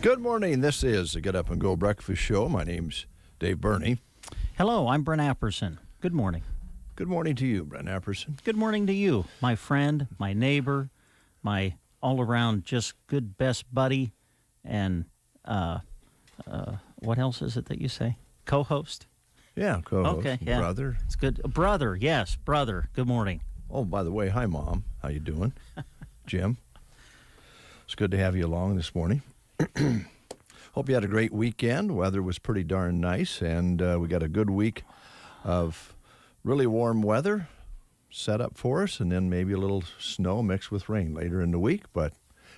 Good morning. This is the Get Up and Go Breakfast Show. My name's Dave Burney. Hello, I'm Brent Apperson. Good morning. Good morning to you, Brent Apperson. Good morning to you, my friend, my neighbor, my all-around just good best buddy, and what else is it that you say? Co-host? Yeah, co-host. Okay, yeah. Brother. It's good. Brother, yes, brother. Good morning. Oh, by the way, hi, Mom. How you doing? Jim. It's good to have you along this morning. Hope you had a great weekend. Weather was pretty darn nice, and we got a good week of really warm weather set up for us, and then maybe a little snow mixed with rain later in the week. But,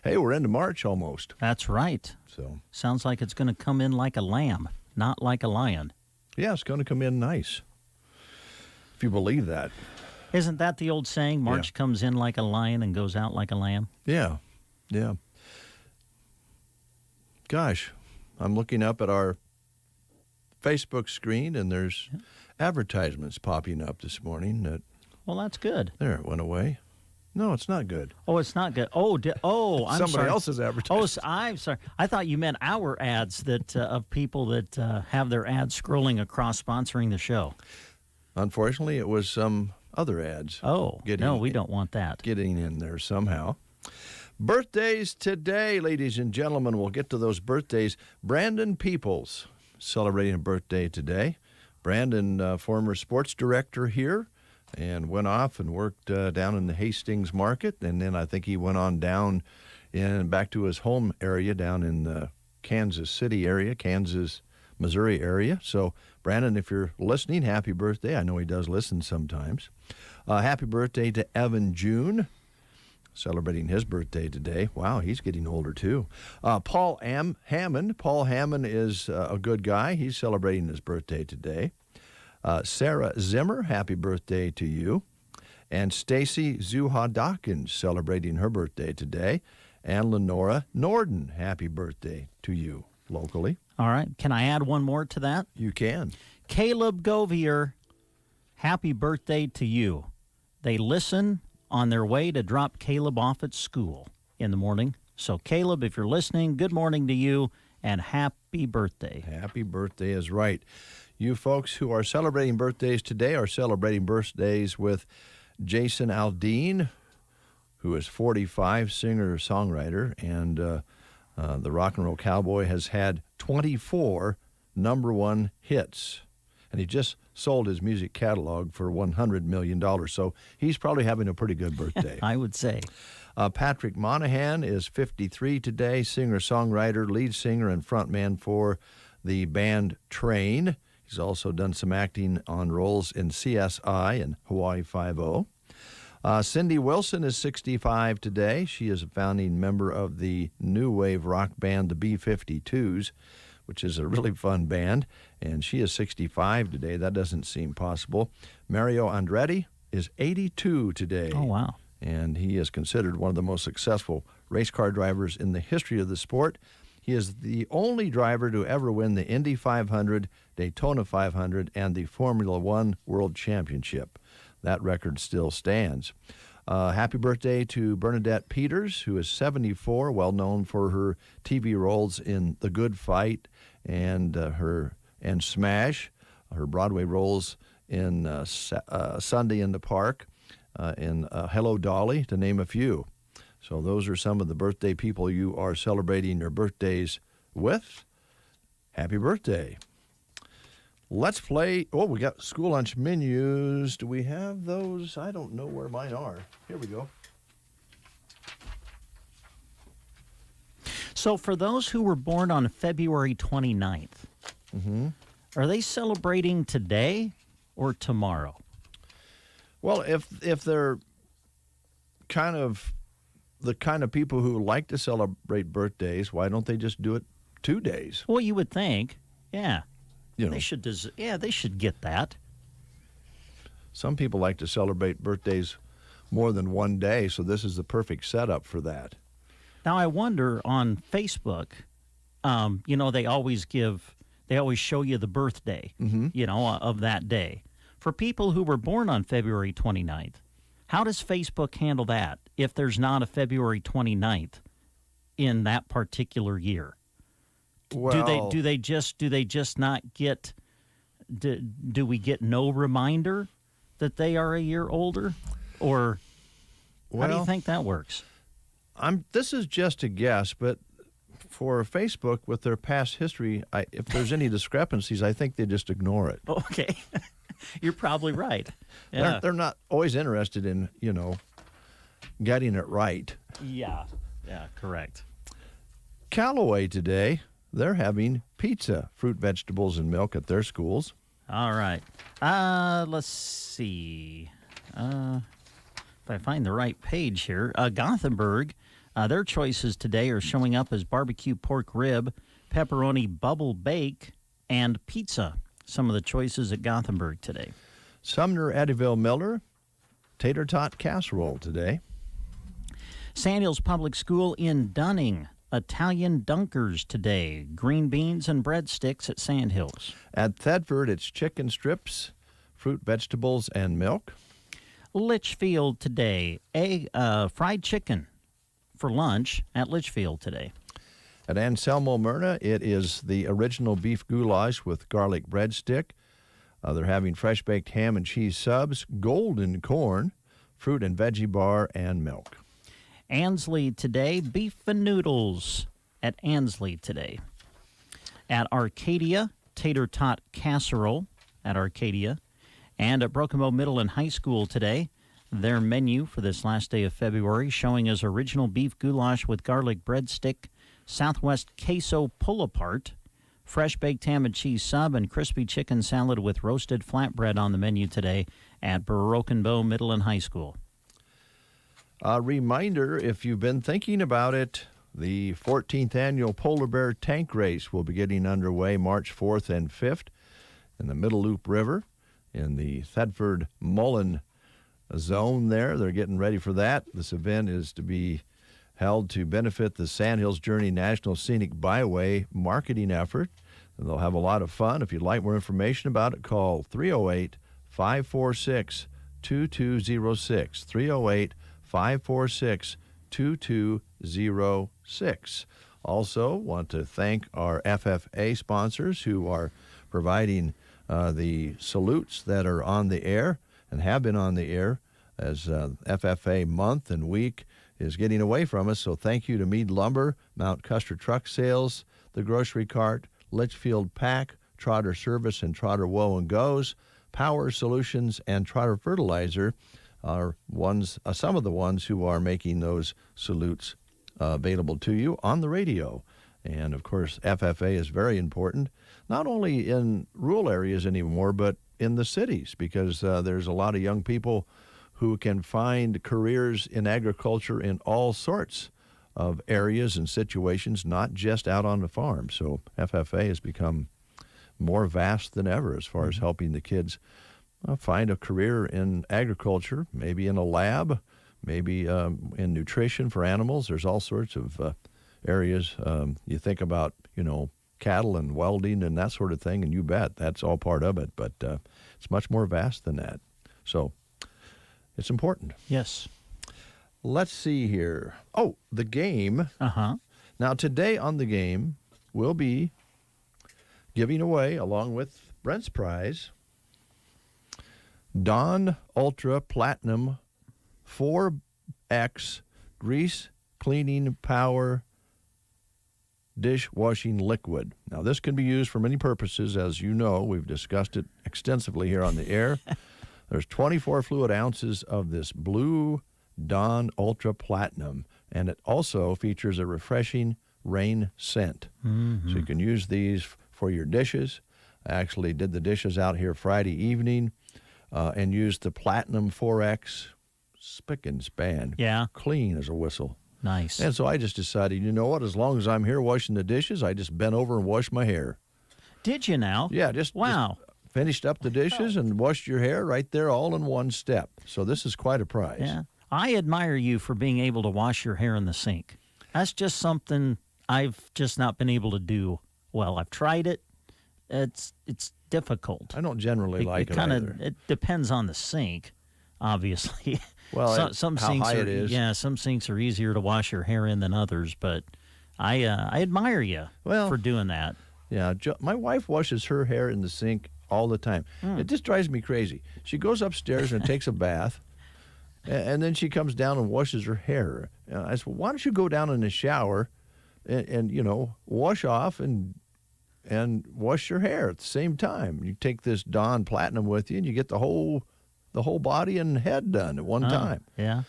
hey, we're into March almost. That's right. So sounds like it's going to come in like a lamb, not like a lion. Yeah, it's going to come in nice, if you believe that. Isn't that the old saying, March comes in like a lion and goes out like a lamb? Yeah. Gosh, I'm looking up at our Facebook screen, and there's advertisements popping up this morning. Well, that's good. There, it went away. No, it's not good. Oh, it's not good. I'm Somebody sorry. else's advertisement. I'm sorry. I thought you meant our ads that of people that have their ads scrolling across sponsoring the show. Unfortunately, it was some other ads. Oh, no, we don't want that. Getting in there somehow. Birthdays today, ladies and gentlemen. We'll get to those birthdays. Brandon Peoples celebrating a birthday today. Brandon, former sports director here, and went off and worked down in the Hastings market. And then I think he went on down back to his home area down in the Kansas City area, Kansas, Missouri area. So, Brandon, if you're listening, happy birthday. I know he does listen sometimes. Happy birthday to Evan June, celebrating his birthday today. Wow, he's getting older too. Paul Hammond. Paul Hammond is a good guy. He's celebrating his birthday today. Sarah Zimmer, happy birthday to you. And Stacy Zuha Dawkins celebrating her birthday today. And Lenora Norden, happy birthday to you locally. All right. Can I add one more to that? You can. Caleb Govier, happy birthday to you. They listen on their way to drop Caleb off at school in the morning. So, Caleb, if you're listening, good morning to you and happy birthday. Happy birthday is right. You folks who are celebrating birthdays today are celebrating birthdays with Jason Aldean, who is 45, singer-songwriter, and the Rock and Roll Cowboy has had 24 number one hits. And he just sold his music catalog for $100 million. So he's probably having a pretty good birthday. I would say. Patrick Monahan is 53 today, singer-songwriter, lead singer, and frontman for the band Train. He's also done some acting on roles in CSI and Hawaii Five-0. Cindy Wilson is 65 today. She is a founding member of the new wave rock band, the B-52s, which is a really fun band, and she is 65 today. That doesn't seem possible. Mario Andretti is 82 today. Oh, wow. And he is considered one of the most successful race car drivers in the history of the sport. He is the only driver to ever win the Indy 500, Daytona 500, and the Formula One World Championship. That record still stands. Happy birthday to Bernadette Peters, who is 74, well known for her TV roles in The Good Fight and Smash, her Broadway roles in Sunday in the Park, in Hello Dolly, to name a few. So those are some of the birthday people you are celebrating your birthdays with. Happy birthday. Let's play. Oh, we got school lunch menus. Do we have those? I don't know where mine are. Here we go. So for those who were born on February 29th, are they celebrating today or tomorrow? Well, if they're kind of the kind of people who like to celebrate birthdays, why don't they just do it 2 days? Well, you would think, yeah. You know, they should get that. Some people like to celebrate birthdays more than one day, so this is the perfect setup for that. Now, I wonder on Facebook, they always show you the birthday, of that day. For people who were born on February 29th, how does Facebook handle that if there's not a February 29th in that particular year? Well, do they just not get? Do we get no reminder that they are a year older, or how do you think that works? This is just a guess, but for Facebook with their past history, if there's any discrepancies, I think they just ignore it. Okay, you're probably right. Yeah. They're not always interested in getting it right. Yeah, correct. Callaway today, they're having pizza, fruit, vegetables, and milk at their schools. All right. Let's see. If I find the right page here. Gothenburg, their choices today are showing up as barbecue pork rib, pepperoni bubble bake, and pizza. Some of the choices at Gothenburg today. Sumner Eddyville Miller, tater tot casserole today. Sandhills Public School in Dunning, Italian dunkers today. Green beans and breadsticks at Sandhills. At Thedford, it's chicken strips, fruit, vegetables, and milk. Litchfield today, fried chicken for lunch at Litchfield today. At Anselmo Myrna, it is the original beef goulash with garlic breadstick. They're having fresh baked ham and cheese subs, golden corn, fruit and veggie bar, and milk. Ansley today, beef and noodles at Ansley today. At Arcadia, tater tot casserole at Arcadia. And at Broken Bow Middle and High School today, their menu for this last day of February showing as original beef goulash with garlic breadstick, Southwest queso pull-apart, fresh baked ham and cheese sub, and crispy chicken salad with roasted flatbread on the menu today at Broken Bow Middle and High School. A reminder, if you've been thinking about it, the 14th annual Polar Bear Tank Race will be getting underway March 4th and 5th in the Middle Loop River in the Thedford Mullen zone there. They're getting ready for that. This event is to be held to benefit the Sandhills Journey National Scenic Byway marketing effort. And they'll have a lot of fun. If you'd like more information about it, call 308-546-2206. 308-546-2206. Also, want to thank our FFA sponsors who are providing the salutes that are on the air and have been on the air as FFA month and week is getting away from us. So thank you to Meade Lumber, Mount Custer Truck Sales, The Grocery Cart, Litchfield Pack, Trotter Service, and Trotter Woe and Goes. Power Solutions and Trotter Fertilizer are some of the ones who are making those salutes available to you on the radio. And, of course, FFA is very important, not only in rural areas anymore, but in the cities, because there's a lot of young people who can find careers in agriculture in all sorts of areas and situations, not just out on the farm. So FFA has become more vast than ever as far as helping the kids find a career in agriculture, maybe in a lab, maybe in nutrition for animals. There's all sorts of areas. You think about, cattle and welding and that sort of thing, and you bet that's all part of it. But it's much more vast than that. So it's important. Yes. Let's see here. Oh, the game. Uh-huh. Now, today on the game, we'll be giving away, along with Brent's prize, Dawn Ultra Platinum 4X Grease Cleaning Power Dishwashing Liquid. Now, this can be used for many purposes. As you know, we've discussed it extensively here on the air. There's 24 fluid ounces of this blue Dawn Ultra Platinum, and it also features a refreshing rain scent. Mm-hmm. So you can use these for your dishes. I actually did the dishes out here Friday evening and used the Platinum 4X, spick and span, clean as a whistle. Nice. And so I just decided, you know what, as long as I'm here washing the dishes, I just bent over and washed my hair. Did you now? Yeah, just finished up the dishes and washed your hair right there all in one step. So this is quite a prize. Yeah. I admire you for being able to wash your hair in the sink. That's just something I've just not been able to do well. I've tried it. It's difficult. I don't generally like it either. It depends on the sink, obviously. Well, some how sinks high are, it is. Yeah, some sinks are easier to wash your hair in than others, but I admire you Well, for doing that. Yeah, my wife washes her hair in the sink all the time. It just drives me crazy. She goes upstairs and takes a bath, and then she comes down and washes her hair. I said, well, why don't you go down in the shower and wash off and wash your hair at the same time? You take this Dawn Platinum with you, and you get the whole body and head done at one time. Yeah.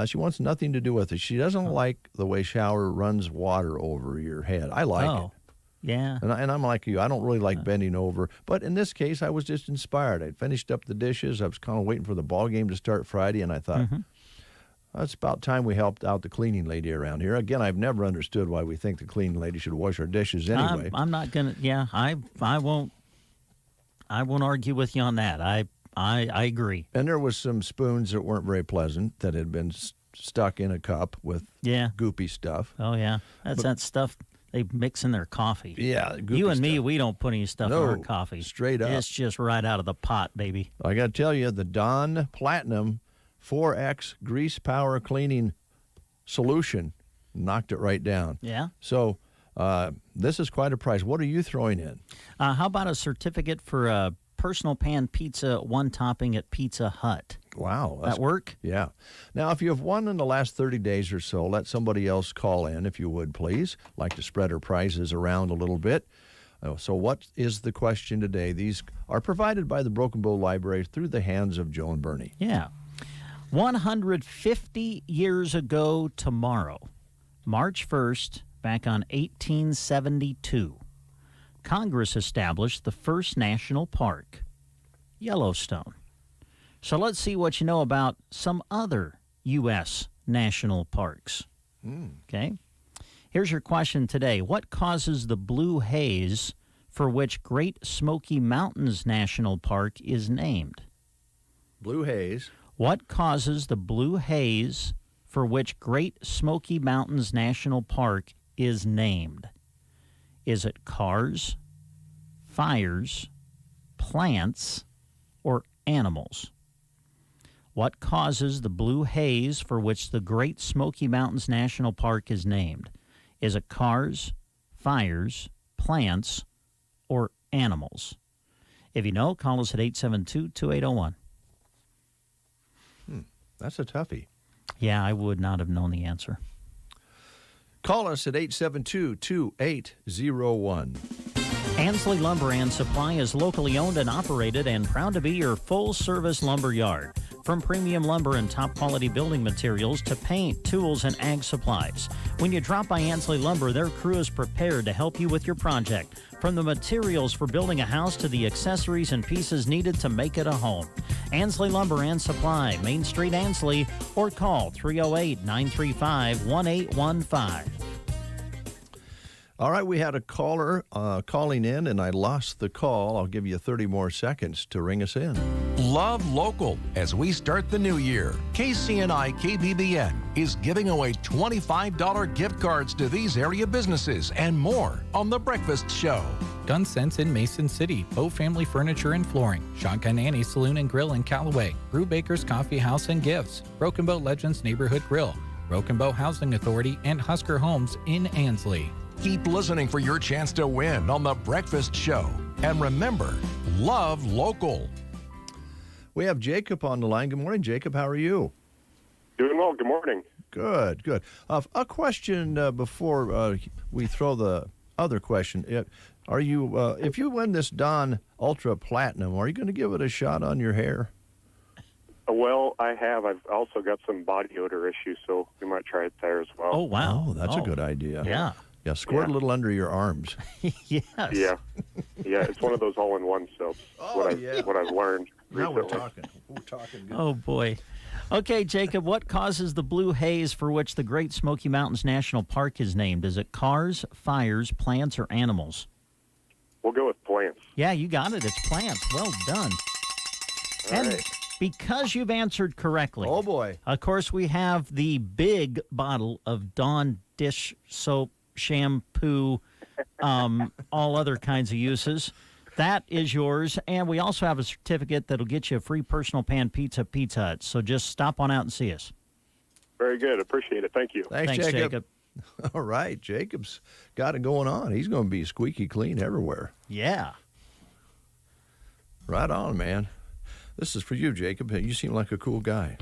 She wants nothing to do with it. She doesn't like the way shower runs water over your head. I like it. Yeah. And I'm like you. I don't really like bending over. But in this case, I was just inspired. I'd finished up the dishes. I was kind of waiting for the ball game to start Friday, and I thought, it's about time we helped out the cleaning lady around here. Again, I've never understood why we think the cleaning lady should wash our dishes anyway. I'm not going to, I won't argue with you on that. I agree. And there was some spoons that weren't very pleasant that had been stuck in a cup with goopy stuff. Oh, yeah. That's that stuff they mix in their coffee. Yeah, you and me, stuff. we don't put any stuff in our coffee. Straight up. It's just right out of the pot, baby. I got to tell you, the Dawn Platinum 4X Grease Power Cleaning Solution knocked it right down. Yeah. So this is quite a price. What are you throwing in? How about a certificate for a personal pan pizza, one topping at Pizza Hut? Wow. That work? Yeah. Now, if you have won in the last 30 days or so, let somebody else call in, if you would, please. Like to spread our prizes around a little bit. So what is the question today? These are provided by the Broken Bow Library through the hands of Joe and Bernie. Yeah. 150 years ago tomorrow, March 1st, back on 1872, Congress established the first national park, Yellowstone. So let's see what you know about some other U.S. national parks. Okay? Here's your question today. What causes the blue haze for which Great Smoky Mountains National Park is named? Blue haze. What causes the blue haze for which Great Smoky Mountains National Park is named? Is it cars, fires, plants, or animals? What causes the blue haze for which the Great Smoky Mountains National Park is named? Is it cars, fires, plants, or animals? If you know, call us at 872-2801. That's a toughie. Yeah, I would not have known the answer. Call us at 872-2801. Ansley Lumber and Supply is locally owned and operated and proud to be your full-service lumber yard. From premium lumber and top-quality building materials to paint, tools, and ag supplies. When you drop by Ansley Lumber, their crew is prepared to help you with your project. From the materials for building a house to the accessories and pieces needed to make it a home. Ansley Lumber and Supply, Main Street, Ansley, or call 308-935-1815. All right, we had a caller calling in, and I lost the call. I'll give you 30 more seconds to ring us in. Love local as we start the new year. KCNI KBBN is giving away $25 gift cards to these area businesses and more on The Breakfast Show. Gun Sense in Mason City, Bow Family Furniture and Flooring, Shotgun Annie's Saloon and Grill in Callaway, Brew Baker's Coffee House and Gifts, Broken Bow Legends Neighborhood Grill, Broken Bow Housing Authority, and Husker Homes in Ansley. Keep listening for your chance to win on The Breakfast Show. And remember, love local. We have Jacob on the line. Good morning, Jacob. How are you? Doing well. Good morning. Good, good. A question before we throw the other question. Are you, if you win this Dawn Ultra Platinum, are you going to give it a shot on your hair? Well, I have. I've also got some body odor issues, so we might try it there as well. Oh, wow. Oh, that's a good idea. Yeah. Yeah, squirt a little under your arms. Yes. Yeah. Yeah, it's one of those all-in-one soaps. Oh, What I've learned Now recently. we're talking. We're talking good. Oh, boy. Okay, Jacob, what causes the blue haze for which the Great Smoky Mountains National Park is named? Is it cars, fires, plants, or animals? We'll go with plants. Yeah, you got it. It's plants. Well done. All And right. because you've answered correctly, Oh, boy. of course, we have the big bottle of Dawn dish soap, shampoo, all other kinds of uses. That is yours. And we also have a certificate that'll get you a free personal pan pizza at Pizza Hut. So just stop on out and see us. Very good. Appreciate it. Thank you. Thanks, Jacob. All right, Jacob's got it going on. He's going to be squeaky clean everywhere. Yeah. Right on, man. This is for you, Jacob. You seem like a cool guy.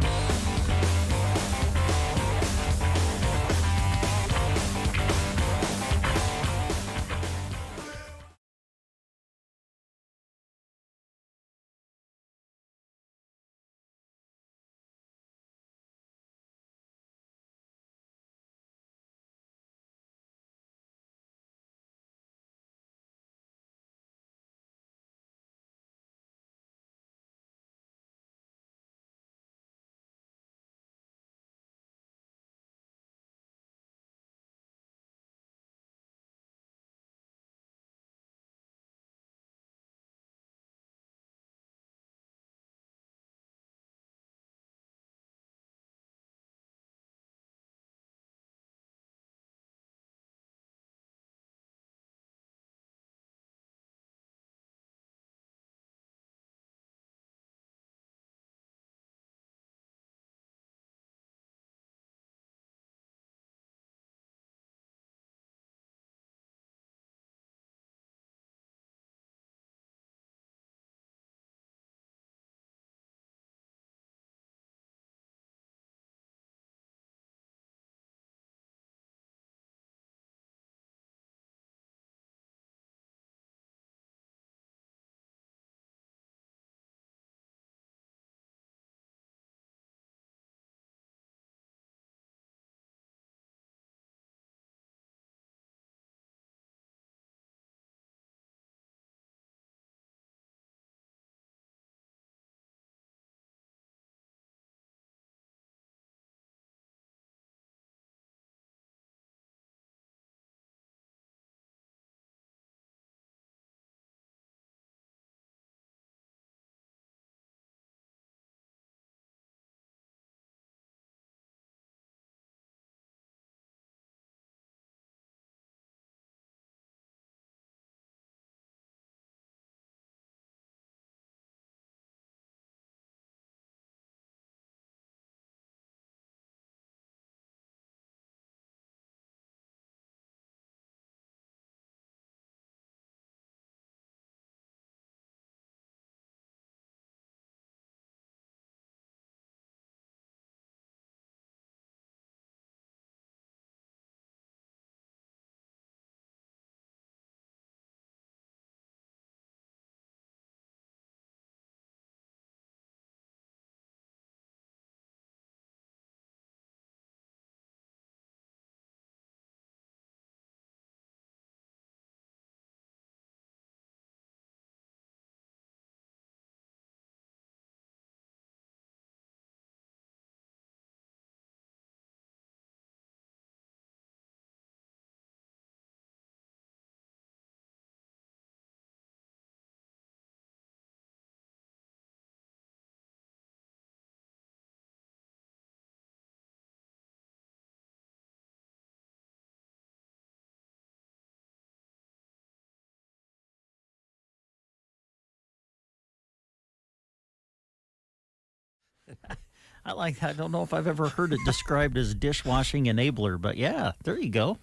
I don't know if I've ever heard it described as dishwashing enabler, but yeah, there you go.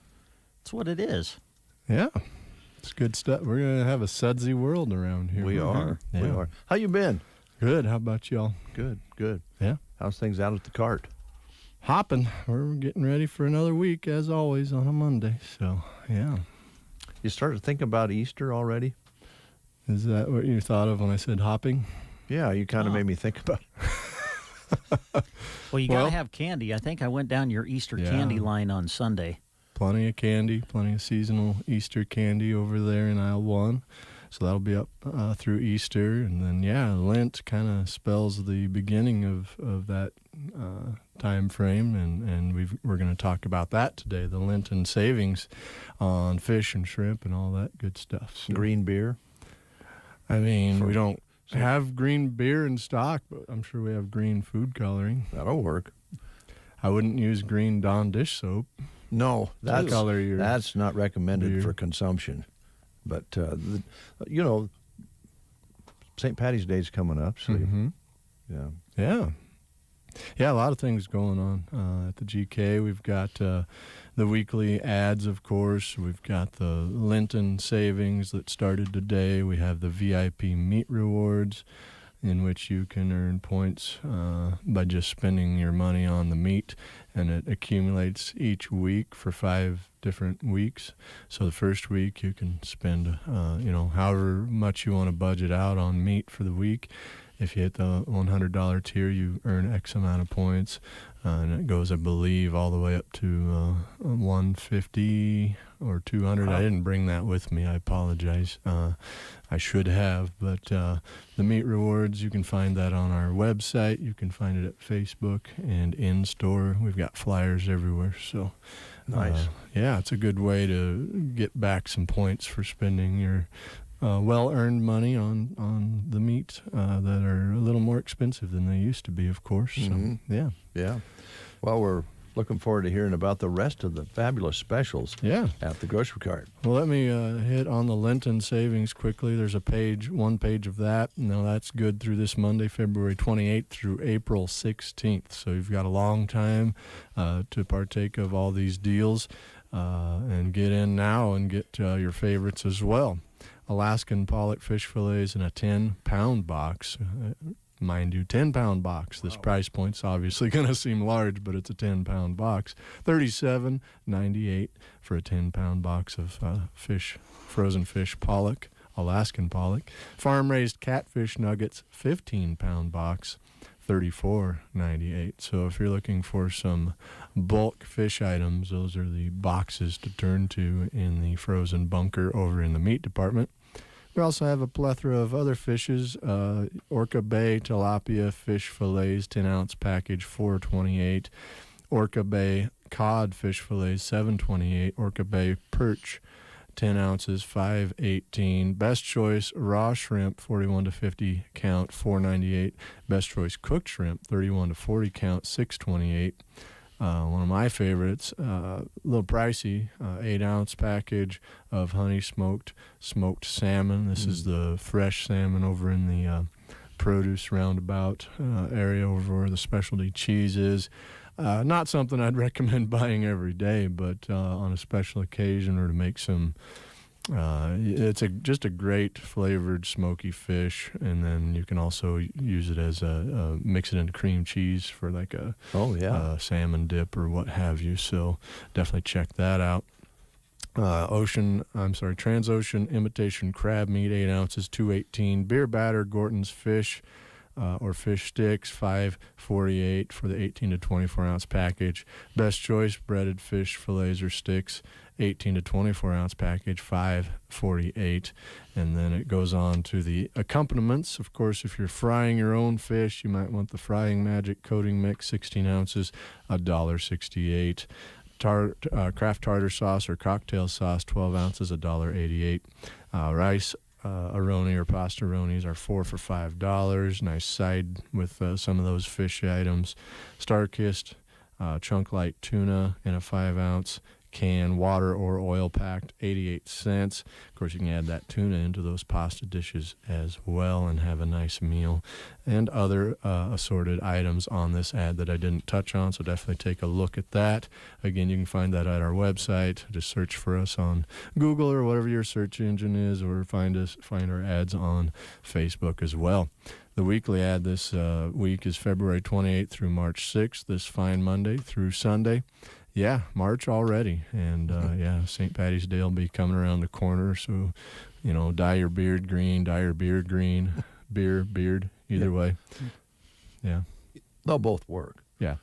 That's what it is. Yeah. It's good stuff. We're going to have a sudsy world around here. We are. Yeah. We are. How you been? Good. How about y'all? Good, good. Yeah. How's things out at the cart? Hopping. We're getting ready for another week, as always, on a Monday. So, yeah. You started thinking about Easter already? Is that what you thought of when I said hopping? Yeah, you kind of made me think about it. Well, you got to have candy. I think I went down your Easter candy line on Sunday. Plenty of candy, plenty of seasonal Easter candy over there in aisle 1. So that'll be up through Easter. And then, Lent kind of spells the beginning of that time frame. And we're going to talk about that today, the Lenten savings on fish and shrimp and all that good stuff. So, Green beer? I mean, we don't have green beer in stock, but I'm sure we have green food coloring. That'll work. I wouldn't use green Dawn dish soap. No, that's not recommended beer for consumption. But, St. Patty's Day is coming up. So, Yeah, a lot of things going on at the GK. We've got The weekly ads, of course. We've got the Lenten savings that started today. We have the VIP meat rewards, in which you can earn points by just spending your money on the meat, and it accumulates each week for 5 different weeks. So the first week you can spend, however much you want to budget out on meat for the week. If you hit the $100 tier, you earn X amount of points, and it goes, I believe, all the way up to 150 or 200. I didn't bring that with me. I apologize. I should have, but the meat rewards, you can find that on our website. You can find it at Facebook and in store. We've got flyers everywhere. So Nice. It's a good way to get back some points for spending your well-earned money on the meat that are a little more expensive than they used to be, of course. So, Yeah. Well, we're looking forward to hearing about the rest of the fabulous specials at the grocery cart. Well, let me hit on the Lenten savings quickly. There's one page of that. Now, that's good through this Monday, February 28th through April 16th. So you've got a long time to partake of all these deals and get in now and get your favorites as well. Alaskan pollock fish fillets in a 10-pound box. Mind you, 10-pound box. This price point's obviously going to seem large, but it's a 10-pound box. $37.98 for a 10-pound box of frozen fish pollock, Alaskan pollock. Farm-raised catfish nuggets, 15-pound box, $34.98. So if you're looking for some bulk fish items, those are the boxes to turn to in the frozen bunker over in the meat department. We also have a plethora of other fishes. Orca Bay tilapia fish fillets, 10-ounce package, $4.28. Orca Bay cod fish fillets, $7.28. Orca Bay perch, 10 ounces, $5.18. Best Choice raw shrimp, 41 to 50 count, $4.98. Best Choice cooked shrimp, 31 to 40 count, $6.28. One of my favorites, a little pricey, 8-ounce package of honey smoked salmon. This is the fresh salmon over in the produce roundabout area over where the specialty cheese is. Not something I'd recommend buying every day, but on a special occasion or to make some. It's just a great flavored smoky fish, and then you can also use it as mix it into cream cheese for like a salmon dip or what have you. So definitely check that out. Transocean imitation crab meat, 8 ounces, $2.18. Beer batter Gorton's fish or fish sticks, $5.48 for the 18 to 24 ounce package. Best Choice breaded fish fillets or sticks, 18 to 24 ounce package, $5.48. And then it goes on to the accompaniments. Of course, if you're frying your own fish, you might want the Frying Magic coating mix, 16 ounces, $1.68. Kraft tartar sauce or cocktail sauce, 12 ounces, $1.88. Rice aroni or pasta ronis are 4 for $5. Nice side with some of those fish items. Star-Kissed chunk light tuna in a 5-ounce can, water or oil packed, 88 cents. Of course, you can add that tuna into those pasta dishes as well and have a nice meal. And other assorted items on this ad that I didn't touch on, so definitely take a look at that. Again, you can find that at our website. Just search for us on Google or whatever your search engine is, or find our ads on Facebook as well. The weekly ad this week is February 28th through March 6th, this fine Monday through Sunday. Yeah, March already. And, St. Patty's Day will be coming around the corner. So, dye your beard green, beard, either way. Yeah. They'll both work. Yeah.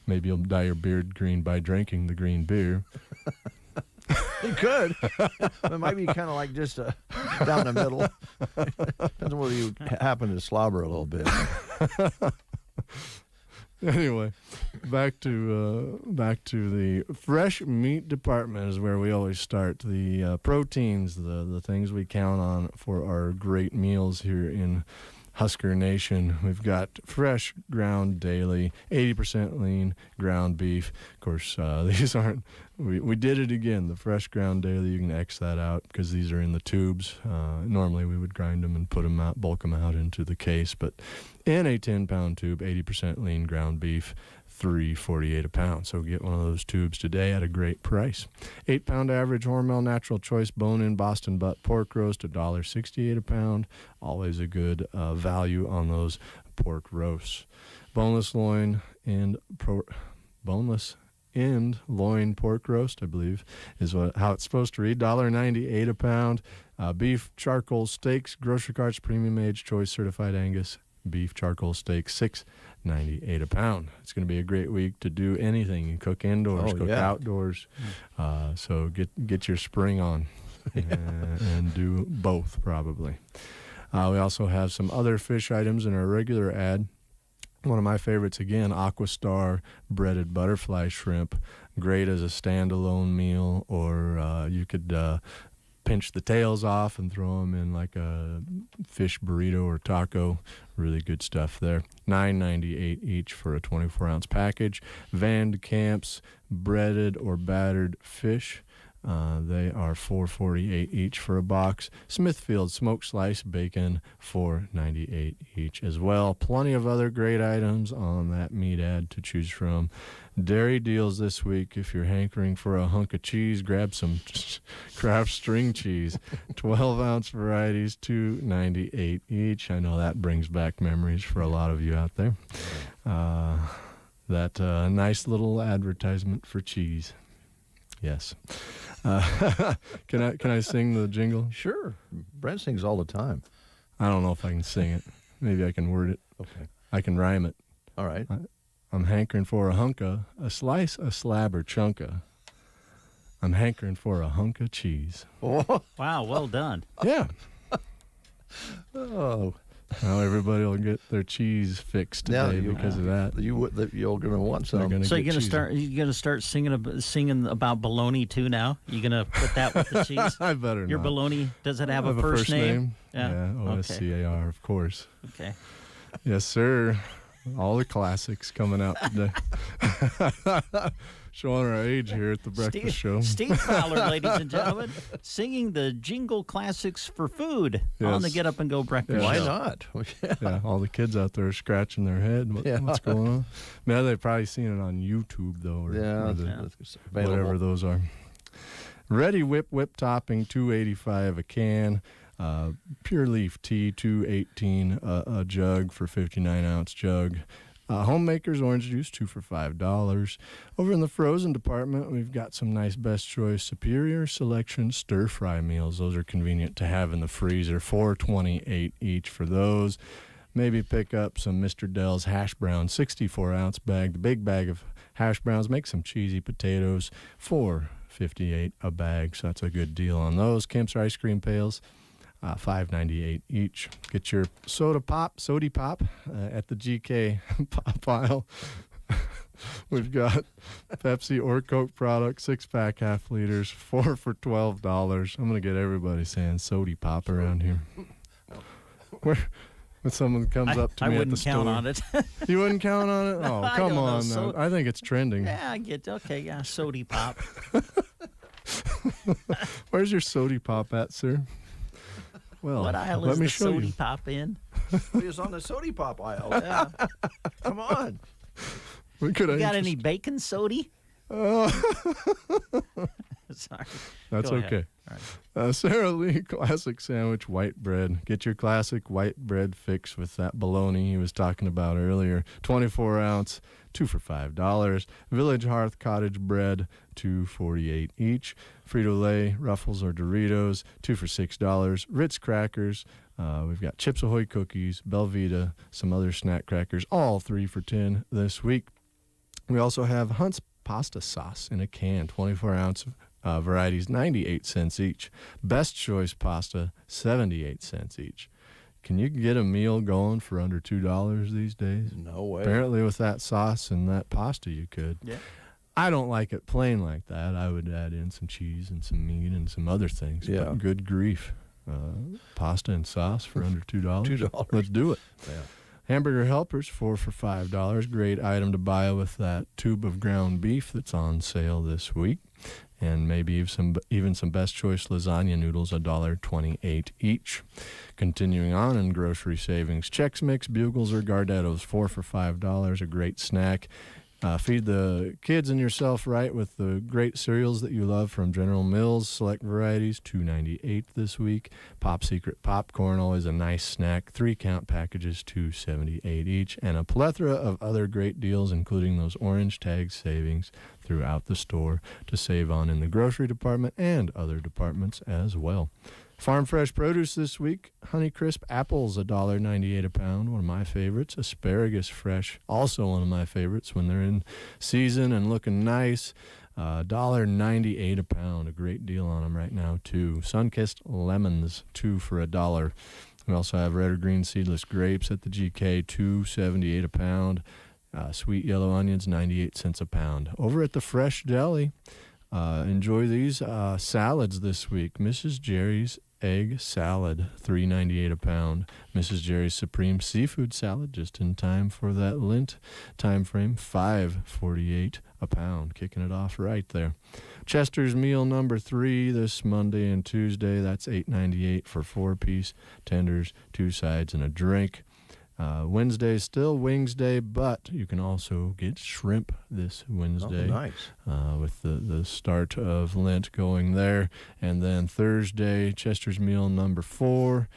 Maybe you'll dye your beard green by drinking the green beer. You could. It might be kind of like just down the middle. Depends on whether you happen to slobber a little bit. Anyway, back to the fresh meat department is where we always start. The proteins, the things we count on for our great meals here in Husker Nation. We've got fresh ground daily, 80% lean ground beef. Of course, these aren't. We did it again. The fresh ground daily, you can X that out because these are in the tubes. Normally we would grind them and put them out, bulk them out into the case, but in a 10-pound tube, 80% lean ground beef, $3.48 a pound. So get one of those tubes today at a great price. 8-pound average Hormel Natural Choice bone-in Boston butt pork roast, $1.68 a pound. Always a good value on those pork roasts. Boneless end loin pork roast, I believe, is how it's supposed to read. $1.98 a pound. Beef charcoal steaks, Grocery Carts Premium Age Choice Certified Angus beef charcoal steak, $6.98 a pound. It's going to be a great week to do anything. You cook indoors, cook outdoors. So get your spring on and do both probably. We also have some other fish items in our regular ad. One of my favorites, again, Aquastar breaded butterfly shrimp. Great as a standalone meal, or you could pinch the tails off and throw them in like a fish burrito or taco. Really good stuff there. $9.98 each for a 24-ounce package. Van de Kamp's breaded or battered fish. They are $4.48 each for a box. Smithfield smoked slice bacon, $4.98 each as well. Plenty of other great items on that meat ad to choose from. Dairy deals this week. If you're hankering for a hunk of cheese, grab some Kraft string cheese. 12-ounce varieties, $2.98 each. I know that brings back memories for a lot of you out there. That nice little advertisement for cheese. Yes. Can I sing the jingle? Sure. Brent sings all the time. I don't know if I can sing it. Maybe I can word it. Okay. I can rhyme it. All right. I'm hankering for a hunka, a slice, a slab, or chunka. I'm hankering for a hunk of cheese. Oh. Wow, well done. Yeah. Oh. Now everybody will get their cheese fixed today because of that. You're going to want some. So you're going to start singing about bologna too now? You're going to put that with the cheese? I better not. Your bologna, does it have a a first name? Yeah, OSCAR, of course. Okay. Yes, sir. All the classics coming out today. Showing our age here at the breakfast show. Steve Fowler, ladies and gentlemen, singing the jingle classics for food on the Get Up and Go breakfast Why show. not? Yeah, all the kids out there are scratching their head. What's going on? Man, they've probably seen it on YouTube, though. Or whatever those are. Ready Whip topping, $2.85 a can. Pure Leaf tea, $2.18 a jug for 59-ounce jug. Homemaker's orange juice, 2 for $5. Over in the frozen department, we've got some nice Best Choice Superior Selection stir-fry meals. Those are convenient to have in the freezer, $4.28 each for those. Maybe pick up some Mr. Dell's hash brown, 64-ounce bag, the big bag of hash browns. Make some cheesy potatoes, $4.58 a bag, so that's a good deal on those. Kemp's ice cream pails, $5.98 each. Get your Sody Pop at the GK pile. We've got Pepsi or Coke product, 6-pack half liters, 4 for $12. I'm gonna get everybody saying Sody Pop around here. When someone comes up to me at the store, I wouldn't count on it. You wouldn't count on it? Oh, come on now. I think it's trending. Yeah, I get Sody Pop. Where's your Sody Pop at, sir? Well, what aisle is the Sody Pop in? It's on the Sody Pop aisle. Yeah. Come on. You got any bacon sody? Sorry. That's okay. Right. Sara Lee Classic Sandwich White Bread. Get your classic white bread fix with that bologna he was talking about earlier. 24-ounce, 2 for $5. Village Hearth Cottage Bread, $2.48 each. Frito-Lay, Ruffles or Doritos, 2 for $6. Ritz Crackers. We've got Chips Ahoy cookies, Belvita, some other snack crackers, all 3 for $10 this week. We also have Hunt's pasta sauce in a can, 24-ounce varieties, 98 cents each. Best Choice pasta, 78 cents each. Can you get a meal going for under $2 these days? No way. Apparently with that sauce and that pasta you could. Yeah. I don't like it plain like that. I would add in some cheese and some meat and some other things. Yeah. But good grief. Pasta and sauce for under $2. $2. Let's do it. Yeah. Hamburger Helpers, 4 for $5. Great item to buy with that tube of ground beef that's on sale this week. And maybe even some Best Choice lasagna noodles, $1.28 each. Continuing on in grocery savings, Chex Mix, Bugles, or Gardettos, 4 for $5, a great snack. Feed the kids and yourself right with the great cereals that you love from General Mills. Select varieties, $2.98 this week. Pop Secret popcorn, always a nice snack. 3-count packages, $2.78 each. And a plethora of other great deals, including those orange tag savings throughout the store to save on in the grocery department and other departments as well. Farm fresh produce this week. Honeycrisp apples, $1.98 a pound, one of my favorites. Asparagus fresh, also one of my favorites when they're in season and looking nice. $1.98 a pound, a great deal on them right now too. Sunkissed lemons, 2 for $1. We also have red or green seedless grapes at the GK, $2.78 a pound. Sweet yellow onions, 98 cents a pound. Over at the Fresh Deli, enjoy these salads this week. Mrs. Jerry's egg salad, $3.98 a pound. Mrs. Jerry's Supreme Seafood Salad, just in time for that Lent time frame, $5.48 a pound. Kicking it off right there. Chester's Meal number 3 this Monday and Tuesday. That's $8.98 for 4-piece tenders, 2 sides, and a drink. Wednesday still Wings Day, but you can also get shrimp this Wednesday. Oh, nice. With the start of Lent going there. And then Thursday, Chester's Meal number 4.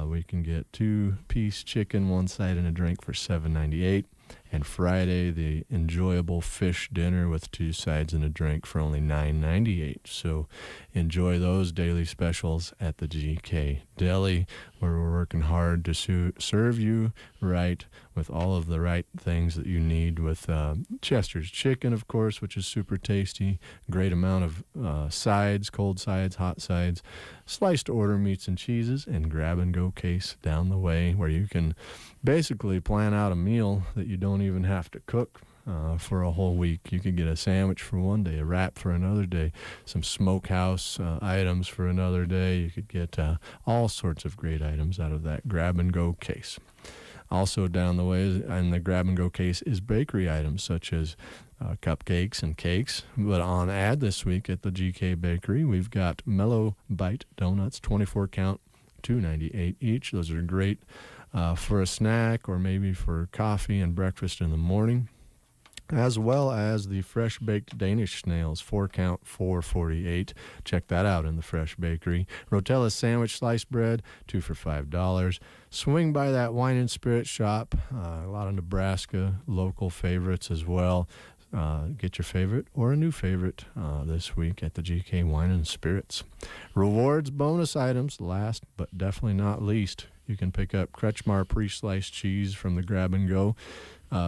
We can get 2-piece chicken, 1 side, and a drink for $7.98. And Friday, the enjoyable fish dinner with 2 sides and a drink for only $9.98. So enjoy those daily specials at the GK Deli, where we're working hard to serve you right with all of the right things that you need with Chester's chicken, of course, which is super tasty. Great amount of sides, cold sides, hot sides, sliced to order meats and cheeses, and grab-and-go case down the way where you can basically plan out a meal that you don't even have to cook for a whole week. You could get a sandwich for one day, a wrap for another day, some smokehouse items for another day. You could get all sorts of great items out of that grab-and-go case. Also down the way in the grab-and-go case is bakery items such as cupcakes and cakes. But on ad this week at the GK Bakery, we've got Mellow Bite donuts, 24-count, $2.98 each. Those are great for a snack or maybe for coffee and breakfast in the morning, as well as the fresh baked Danish snails, 4-count, $4.48. Check that out in the Fresh Bakery. Rotella sandwich sliced bread, 2 for $5. Swing by that wine and spirit shop. A lot of Nebraska local favorites as well. Get your favorite or a new favorite this week at the GK Wine and Spirits. Rewards bonus items, last but definitely not least. You can pick up Kretschmar pre-sliced cheese from the Grab and Go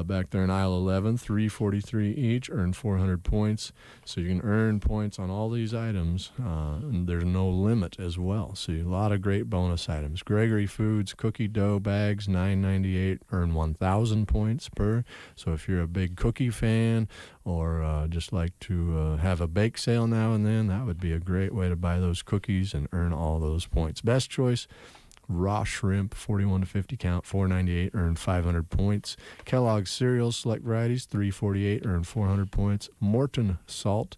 back there in aisle 11, $3.43 each, earn 400 points. So you can earn points on all these items, and there's no limit as well. So a lot of great bonus items. Gregory Foods cookie dough bags, $9.98, earn 1,000 points per. So if you're a big cookie fan or just like to have a bake sale now and then, that would be a great way to buy those cookies and earn all those points. Best choice, raw shrimp, 41 to 50 count, $4.98, earn 500 points. Kellogg's cereals, select varieties, $3.48, earn 400 points. Morton salt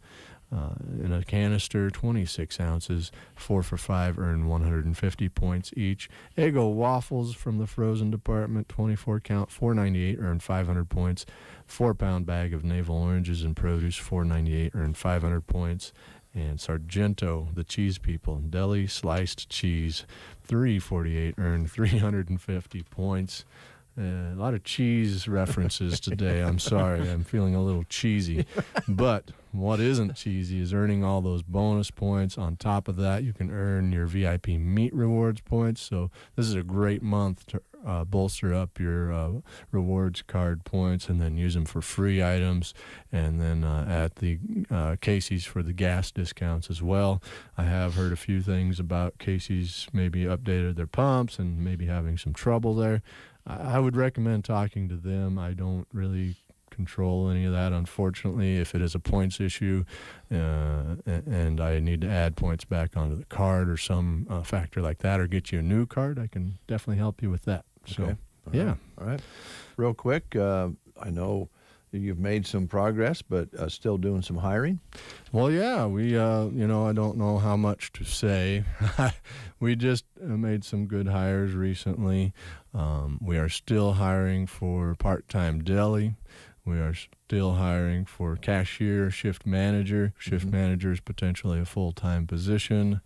in a canister, 26 ounces, 4 for $5, earn 150 points each. Eggo waffles from the frozen department, 24 count, $4.98, earn 500 points. 4-pound bag of navel oranges and produce, $4.98, earn 500 points. And Sargento, the cheese people, deli sliced cheese, $3.48, earned 350 points. A lot of cheese references today. I'm sorry, I'm feeling a little cheesy. But what isn't cheesy is earning all those bonus points. On top of that, you can earn your VIP meat rewards points. So this is a great month to bolster up your rewards card points and then use them for free items. And then at the Casey's for the gas discounts as well. I have heard a few things about Casey's maybe updated their pumps and maybe having some trouble there. I would recommend talking to them. I don't really control any of that, unfortunately. If it is a points issue and I need to add points back onto the card or some factor like that or get you a new card, I can definitely help you with that. So, okay. Yeah. All right. Real quick, I know you've made some progress, but still doing some hiring? Well, yeah, we, I don't know how much to say. We just made some good hires recently. We are still hiring for part-time deli. We are still hiring for cashier, shift manager. Shift manager is potentially a full-time position.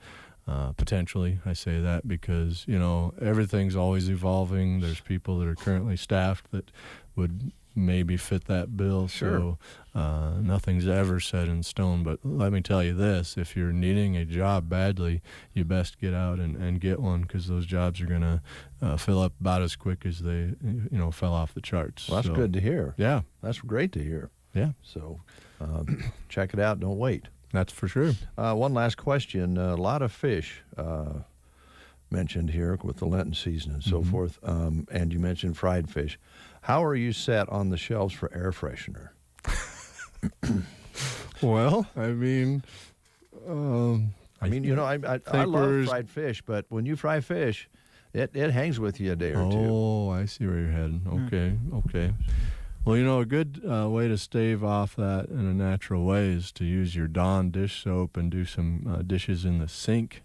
Potentially, I say that because, everything's always evolving. There's people that are currently staffed that would maybe fit that bill. Sure. So nothing's ever set in stone. But let me tell you this, if you're needing a job badly, you best get out and get one, because those jobs are going to fill up about as quick as they, fell off the charts. Well, that's good to hear. Yeah. That's great to hear. Yeah. So check it out. Don't wait. That's for sure. One last question. A lot of fish mentioned here with the Lenten season and so forth, and you mentioned fried fish. How are you set on the shelves for air freshener? Well, I mean, I love fried fish, but when you fry fish, it hangs with you a day or two. Oh, I see where you're heading. Okay. Well, a good way to stave off that in a natural way is to use your Dawn dish soap and do some dishes in the sink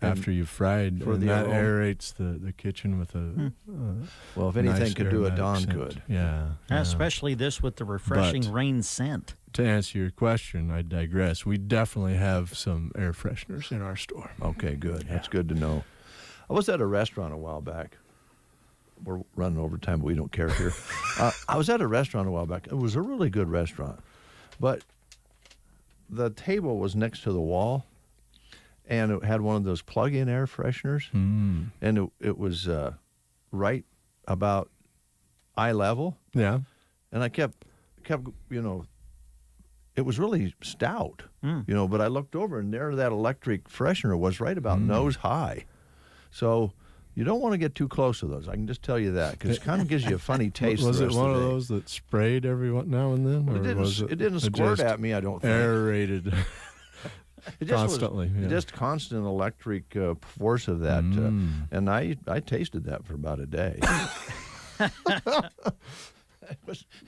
after you've fried, and that aerates the kitchen with a well, if anything nice could do it, Dawn scent. could. Yeah. Especially this with the refreshing rain scent. To answer your question, I digress. We definitely have some air fresheners in our store. Okay, good. That's good to know. I was at a restaurant a while back. We're running over time, but we don't care here. I was at a restaurant a while back. It was a really good restaurant, but the table was next to the wall, and it had one of those plug-in air fresheners, and it was right about eye level. Yeah. And I kept, it was really stout, but I looked over, and there that electric freshener was right about nose high. So you don't want to get too close to those. I can just tell you that, because it kind of gives you a funny taste. Was the it rest one of of the day. those that sprayed every now and then? Or It didn't squirt at me, I don't think. Aerated constantly. Just constant electric force of that. And I tasted that for about a day.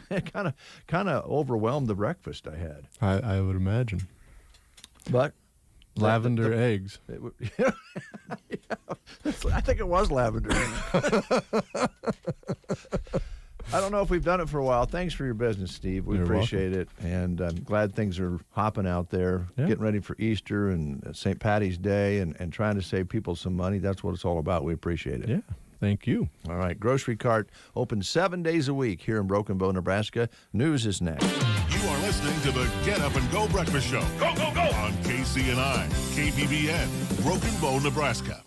It kind of overwhelmed the breakfast I had. I would imagine. But lavender eggs. I think it was lavender. I don't know if we've done it for a while. Thanks for your business, Steve. We appreciate it. And I'm glad things are hopping out there, getting ready for Easter and St. Patty's Day and trying to save people some money. That's what it's all about. We appreciate it. Yeah. Thank you. All right. Grocery Cart open 7 days a week here in Broken Bow, Nebraska. News is next. You are listening to the Get Up and Go Breakfast Show. Go, go, go! On KCNI, KBBN, Broken Bow, Nebraska.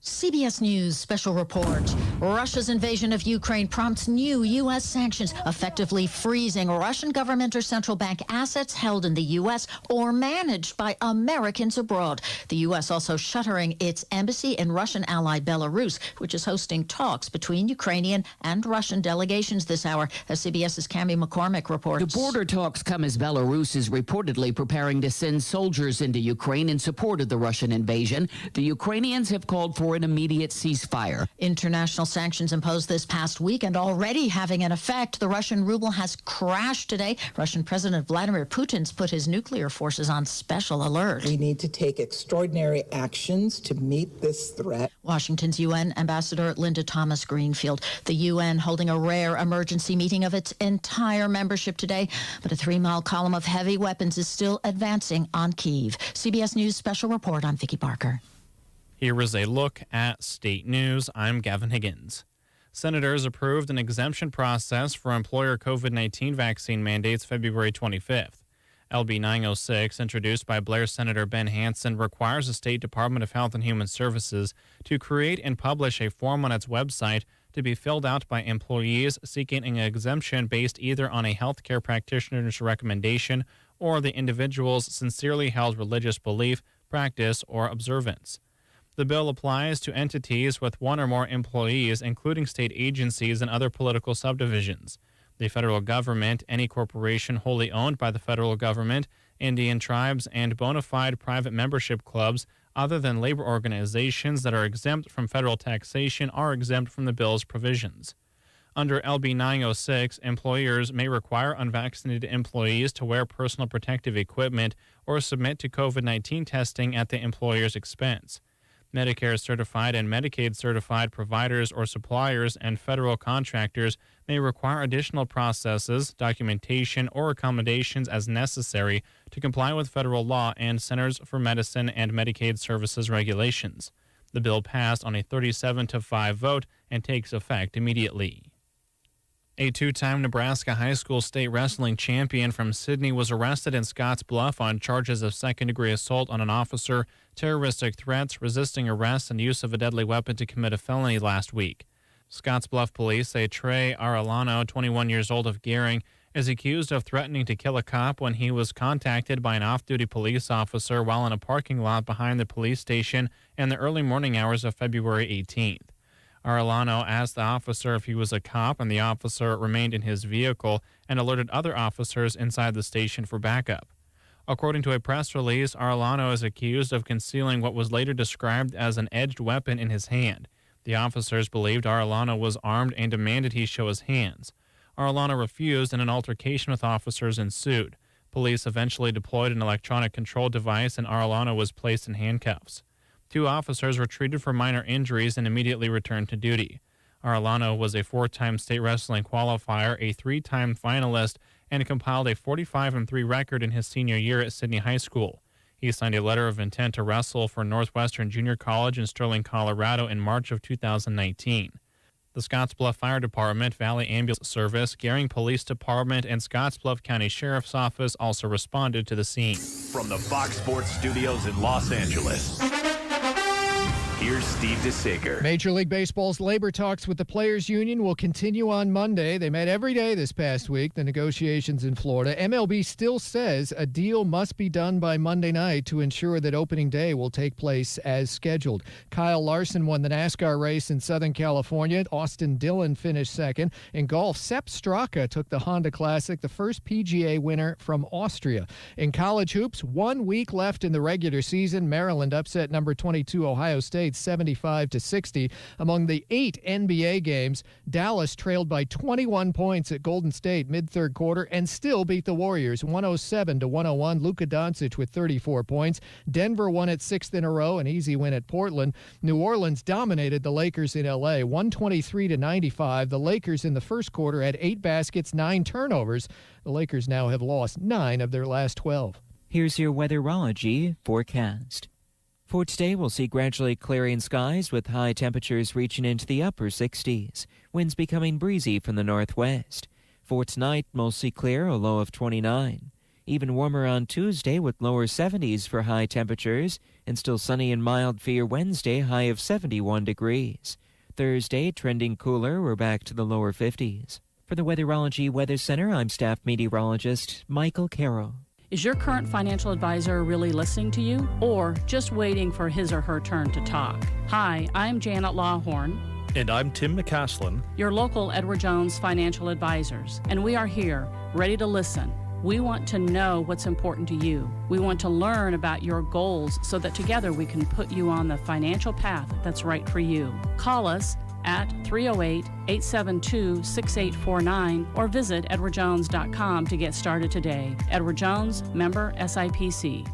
CBS News special report. Russia's invasion of Ukraine prompts new U.S. sanctions, effectively freezing Russian government or central bank assets held in the U.S. or managed by Americans abroad. The U.S. also shuttering its embassy in Russian ally Belarus, which is hosting talks between Ukrainian and Russian delegations this hour, as CBS's Cammie McCormick reports. The border talks come as Belarus is reportedly preparing to send soldiers into Ukraine in support of the Russian invasion. The Ukrainians have called for an immediate ceasefire. International sanctions imposed this past week and already having an effect. The Russian ruble has crashed today. Russian President Vladimir Putin's put his nuclear forces on special alert. We need to take extraordinary actions to meet this threat. Washington's UN Ambassador Linda Thomas Greenfield. The UN holding a rare emergency meeting of its entire membership today, but a 3-mile column of heavy weapons is still advancing on Kyiv. CBS News special report. I'm Vicki Barker. Here is a look at state news. I'm Gavin Higgins. Senators approved an exemption process for employer COVID-19 vaccine mandates February 25th. LB 906, introduced by Blair Senator Ben Hansen, requires the State Department of Health and Human Services to create and publish a form on its website to be filled out by employees seeking an exemption based either on a healthcare practitioner's recommendation or the individual's sincerely held religious belief, practice, or observance. The bill applies to entities with one or more employees, including state agencies and other political subdivisions, the federal government, any corporation wholly owned by the federal government, Indian tribes, and bona fide private membership clubs other than labor organizations that are exempt from federal taxation are exempt from the bill's provisions. Under LB 906, employers may require unvaccinated employees to wear personal protective equipment or submit to COVID-19 testing at the employer's expense. Medicare certified and Medicaid certified providers or suppliers and federal contractors may require additional processes, documentation, or accommodations as necessary to comply with federal law and Centers for Medicine and Medicaid Services regulations. The bill passed on a 37-5 vote and takes effect immediately. A two-time Nebraska high school state wrestling champion from Sydney was arrested in Scottsbluff on charges of second-degree assault on an officer, terroristic threats, resisting arrest, and use of a deadly weapon to commit a felony last week. Scottsbluff police say Trey Arellano, 21 years old of Gering, is accused of threatening to kill a cop when he was contacted by an off-duty police officer while in a parking lot behind the police station in the early morning hours of February 18th. Arellano asked the officer if he was a cop, and the officer remained in his vehicle and alerted other officers inside the station for backup. According to a press release, Arellano is accused of concealing what was later described as an edged weapon in his hand. The officers believed Arellano was armed and demanded he show his hands. Arellano refused, and an altercation with officers ensued. Police eventually deployed an electronic control device, and Arellano was placed in handcuffs. 2 officers were treated for minor injuries and immediately returned to duty. Arellano was a 4-time state wrestling qualifier, a 3-time finalist, and compiled a 45-3 record in his senior year at Sydney High School. He signed a letter of intent to wrestle for Northwestern Junior College in Sterling, Colorado in March of 2019. The Scottsbluff Fire Department, Valley Ambulance Service, Gering Police Department, and Scottsbluff County Sheriff's Office also responded to the scene. From the Fox Sports Studios in Los Angeles, here's Steve DeSager. Major League Baseball's labor talks with the Players Union will continue on Monday. They met every day this past week, the negotiations in Florida. MLB still says a deal must be done by Monday night to ensure that opening day will take place as scheduled. Kyle Larson won the NASCAR race in Southern California. Austin Dillon finished second. In golf, Sepp Straka took the Honda Classic, the first PGA winner from Austria. In college hoops, 1 week left in the regular season. Maryland upset number 22 Ohio State 75-60. Among the 8 NBA games, Dallas trailed by 21 points at Golden State mid-third quarter and still beat the Warriors 107-101. Luka Doncic with 34 points. Denver won its 6th in a row, an easy win at Portland. New Orleans dominated the Lakers in L.A. 123-95. The Lakers in the first quarter had 8 baskets, 9 turnovers. The Lakers now have lost 9 of their last 12. Here's your weatherology forecast. For today, we'll see gradually clearing skies with high temperatures reaching into the upper 60s. Winds becoming breezy from the northwest. For tonight, mostly clear, a low of 29. Even warmer on Tuesday with lower 70s for high temperatures, and still sunny and mild for your Wednesday, high of 71 degrees. Thursday, trending cooler, we're back to the lower 50s. For the Weatherology Weather Center, I'm staff meteorologist Michael Carroll. Is your current financial advisor really listening to you, or just waiting for his or her turn to talk? Hi, I'm Janet Lawhorn. And I'm Tim McCaslin, your local Edward Jones financial advisors, and we are here, ready to listen. We want to know what's important to you. We want to learn about your goals so that together we can put you on the financial path that's right for you. Call us at 308-872-6849 or visit edwardjones.com to get started today. Edward Jones, member SIPC.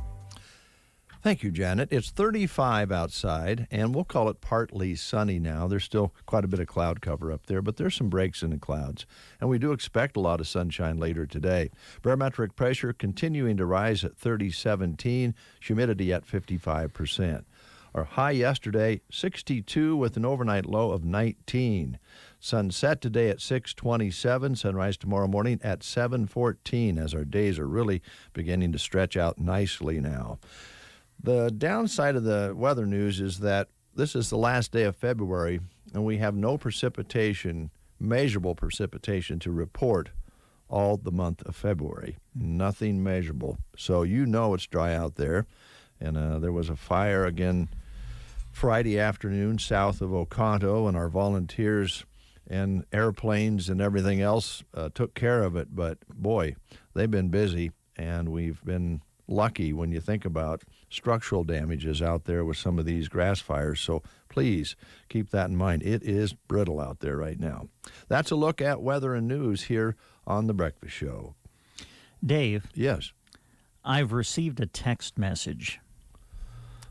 Thank you, Janet. It's 35 outside, and we'll call it partly sunny now. There's still quite a bit of cloud cover up there, but there's some breaks in the clouds, and we do expect a lot of sunshine later today. Barometric pressure continuing to rise at 3017, humidity at 55%. Our high yesterday, 62 with an overnight low of 19. Sunset today at 6:27. Sunrise tomorrow morning at 7:14 as our days are really beginning to stretch out nicely now. The downside of the weather news is that this is the last day of February and we have no precipitation, measurable precipitation to report all the month of February. Nothing measurable. So you know it's dry out there. And there was a fire again Friday afternoon south of Oconto, and our volunteers and airplanes and everything else took care of it. But, boy, they've been busy, and we've been lucky when you think about structural damages out there with some of these grass fires. So please keep that in mind. It is brittle out there right now. That's a look at weather and news here on The Breakfast Show. Dave. Yes. I've received a text message,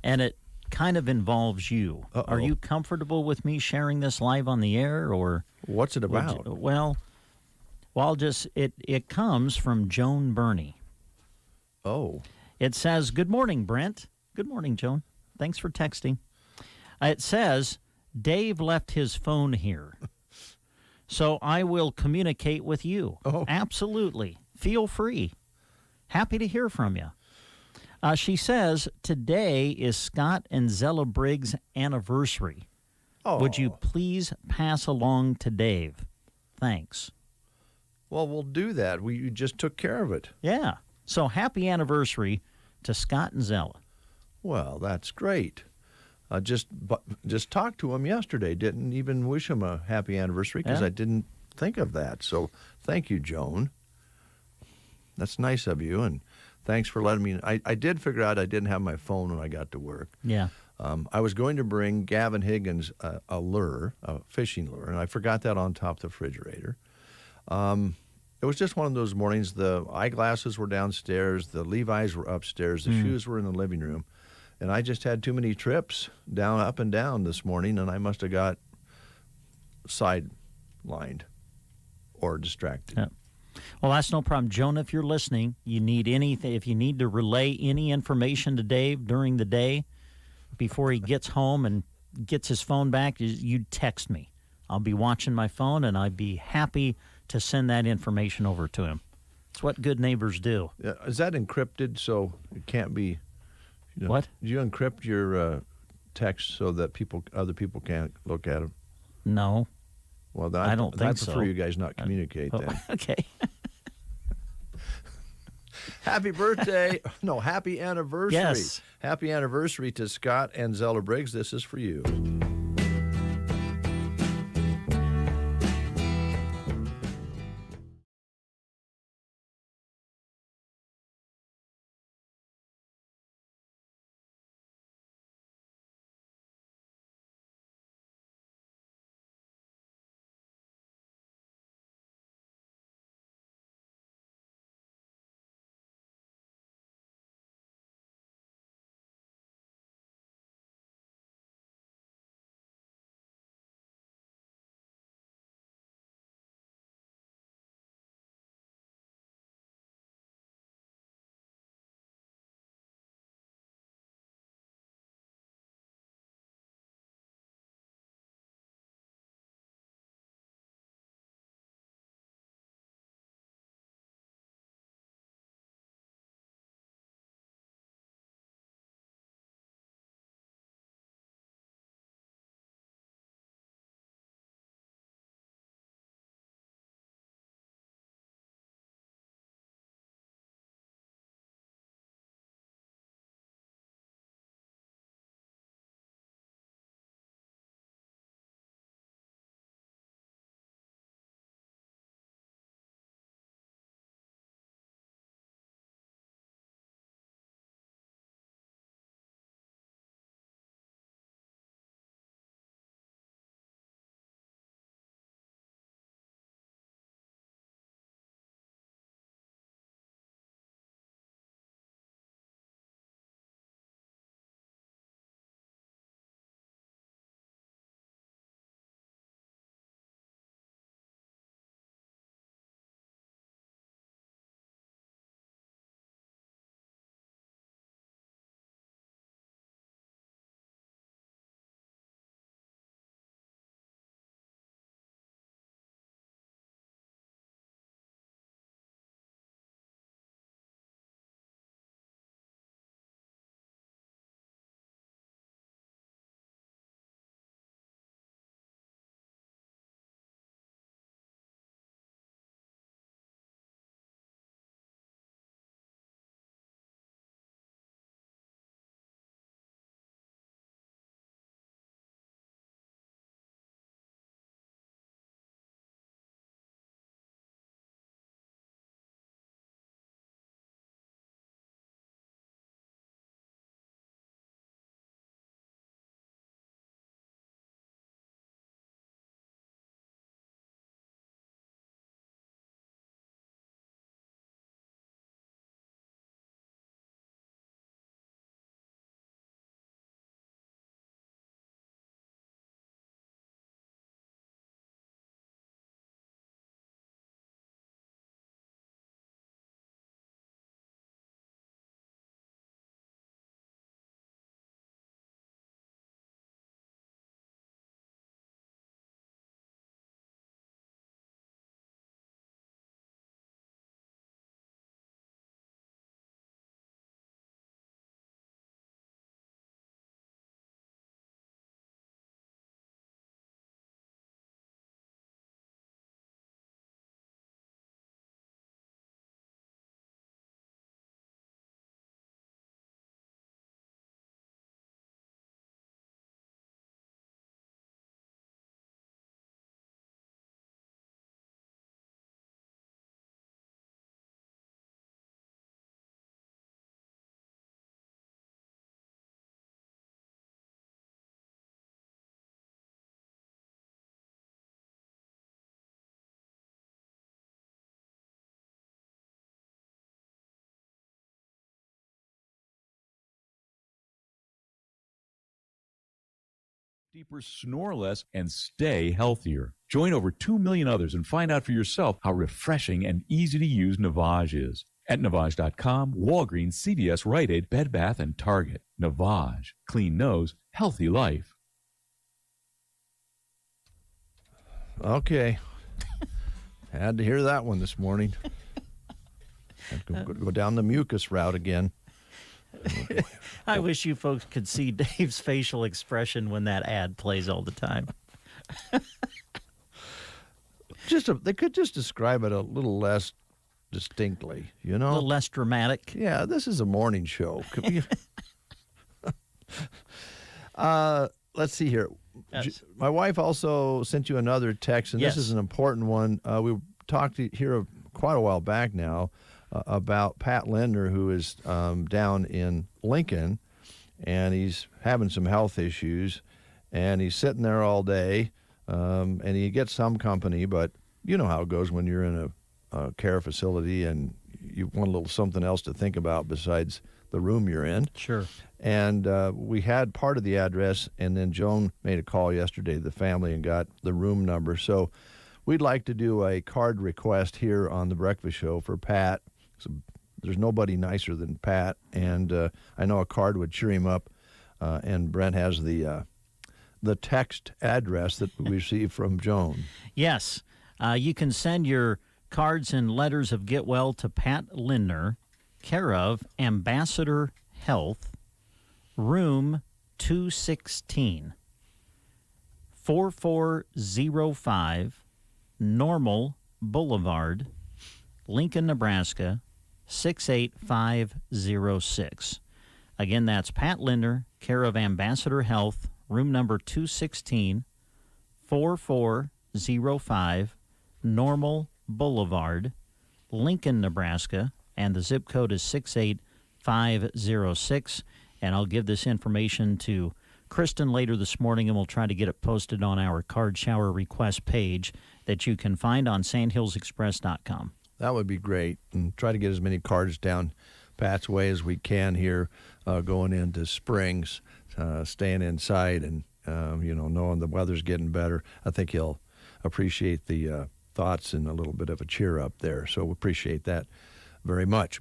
and it kind of involves you. Uh-oh. Are you comfortable with me sharing this live on the air, or what's it about? It comes from Joan Burney. Oh. It says, "Good morning, Brent." Good morning, Joan. Thanks for texting. It says, "Dave left his phone here, so I will communicate with you." Oh. Absolutely. Feel free. Happy to hear from you. She says, "Today is Scott and Zella Briggs' anniversary. Oh. Would you please pass along to Dave? Thanks." Well, we'll do that. We just took care of it. Yeah. So happy anniversary to Scott and Zella. Well, that's great. Just talked to him yesterday. Didn't even wish him a happy anniversary because Yeah. I didn't think of that. So thank you, Joan. That's nice of you, and thanks for letting me. I did figure out I didn't have my phone when I got to work. Yeah. I was going to bring Gavin Higgins a lure, a fishing lure, and I forgot that on top of the refrigerator. It was just one of those mornings. The eyeglasses were downstairs, the Levi's were upstairs, the shoes were in the living room, and I just had too many trips up and down this morning, and I must have got sidelined or distracted. Yeah. Well, that's no problem. Joan, if you're listening, you need anything, if you need to relay any information to Dave during the day before he gets home and gets his phone back, you text me. I'll be watching my phone, and I'd be happy to send that information over to him. It's what good neighbors do. Is that encrypted so it can't be? What? Do you encrypt your text so that other people can't look at them? No. Well, I don't think I prefer so. you guys not communicate then. Okay. Happy birthday. No, happy anniversary. Yes. Happy anniversary to Scott and Zella Briggs. This is for you. deeper, snore less, and stay healthier. Join over 2 million others and find out for yourself how refreshing and easy to use Navage is. At Navage.com, Walgreens, CVS, Rite Aid, Bed Bath, and Target. Navage. Clean nose, healthy life. Okay. Had to hear that one this morning. Had to go down the mucus route again. I wish you folks could see Dave's facial expression when that ad plays all the time. They could just describe it a little less distinctly, you know? A little less dramatic. Yeah, this is a morning show. Let's see here. Yes. My wife also sent you another text, and Yes. this is an important one. We talked here quite a while back now about Pat Lindner, who is down in Lincoln, and he's having some health issues, and he's sitting there all day, and he gets some company, but you know how it goes when you're in a care facility and you want a little something else to think about besides the room you're in. Sure. And we had part of the address, and then Joan made a call yesterday to the family and got the room number. So we'd like to do a card request here on the Breakfast Show for Pat. So there's nobody nicer than Pat, and I know a card would cheer him up. And Brent has the text address that we received from Joan. Yes. You can send your cards and letters of get well to Pat Lindner, care of Ambassador Health, room 216, 4405 Normal Boulevard, Lincoln, Nebraska, 68506. Again, that's Pat Lindner, care of Ambassador Health, room number 216, 4405 Normal Boulevard, Lincoln, Nebraska, and the zip code is 68506. And I'll give this information to Kristen later this morning, and we'll try to get it posted on our card shower request page that you can find on sandhillsexpress.com. That would be great, and try to get as many cards down Pat's way as we can here going into Springs, staying inside and, knowing the weather's getting better. I think he'll appreciate the thoughts and a little bit of a cheer up there. So we appreciate that very much.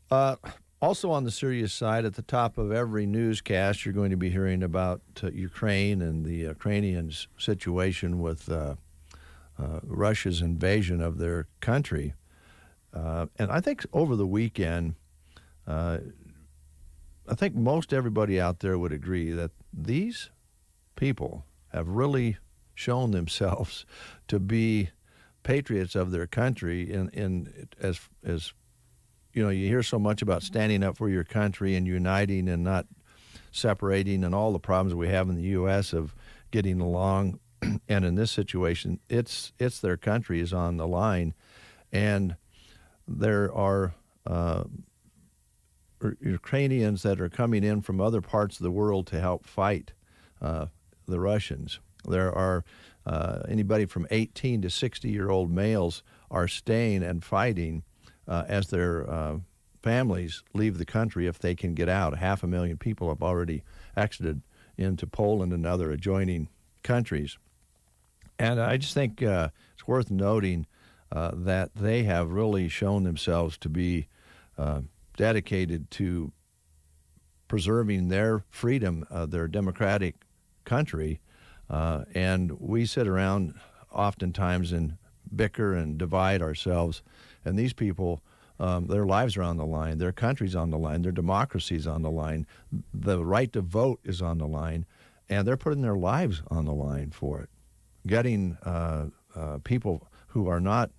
Also on the serious side, at the top of every newscast, you're going to be hearing about Ukraine and the Ukrainians' situation with Russia's invasion of their country. And I think over the weekend, I think most everybody out there would agree that these people have really shown themselves to be patriots of their country. As you hear so much about standing up for your country and uniting and not separating, and all the problems we have in the U.S. of getting along. And in this situation, it's their country is on the line, and there are Ukrainians that are coming in from other parts of the world to help fight the Russians. There are anybody from 18 to 60-year-old males are staying and fighting as their families leave the country if they can get out. 500,000 people have already exited into Poland and other adjoining countries. And I just think it's worth noting that they have really shown themselves to be dedicated to preserving their freedom, their democratic country. And we sit around oftentimes and bicker and divide ourselves. And these people, their lives are on the line, their country's on the line, their democracy's on the line, the right to vote is on the line, and they're putting their lives on the line for it. Getting people who are not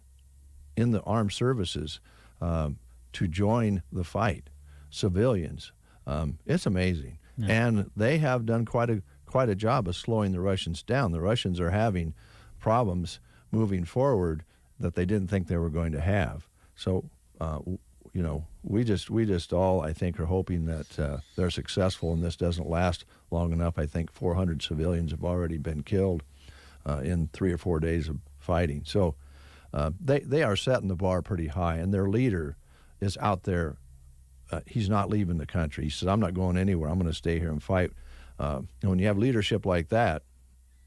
in the armed services to join the fight, civilians. It's amazing. Yeah. And they have done quite a job of slowing the Russians down. The Russians are having problems moving forward that they didn't think they were going to have. So, we just all, I think, are hoping that they're successful and this doesn't last long enough. I think 400 civilians have already been killed in 3 or 4 days of fighting. So they are setting the bar pretty high, and their leader is out there. He's not leaving the country. He said, I'm not going anywhere. I'm going to stay here and fight when you have leadership like that,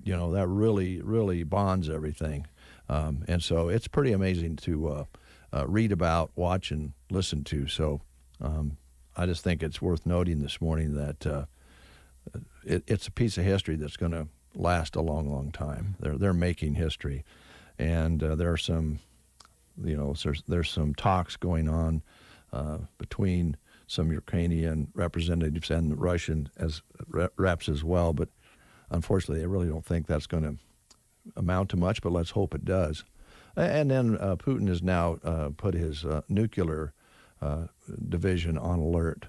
that really, really bonds everything. And so it's pretty amazing to read about, watch, and listen to. So I just think it's worth noting this morning that it's a piece of history that's going to last a long, long time. They're making history. And there are some, there's some talks going on between some Ukrainian representatives and the Russian reps as well. But unfortunately, I really don't think that's going to amount to much, but let's hope it does. And then Putin has now put his nuclear division on alert.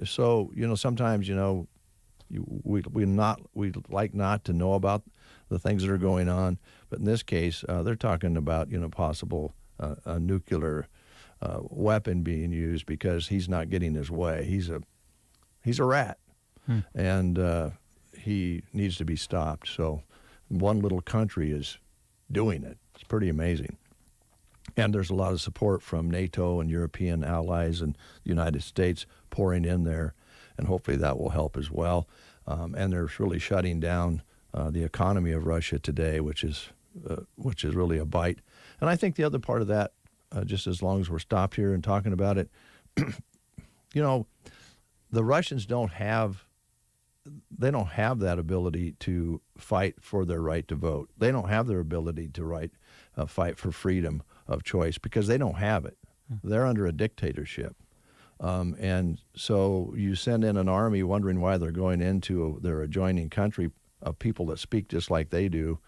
So, sometimes, we'd like not to know about the things that are going on, but in this case, they're talking about, possible a nuclear weapon being used because he's not getting his way. He's a rat, and he needs to be stopped. So one little country is doing it. It's pretty amazing. And there's a lot of support from NATO and European allies and the United States pouring in there, and hopefully that will help as well. And they're really shutting down the economy of Russia today, which is really a bite. And I think the other part of that, just as long as we're stopped here and talking about it, the Russians don't have that ability to fight for their right to vote. They don't have their ability to fight for freedom of choice because they don't have it. They're under a dictatorship. And so you send in an army wondering why they're going into their adjoining country of people that speak just like they do.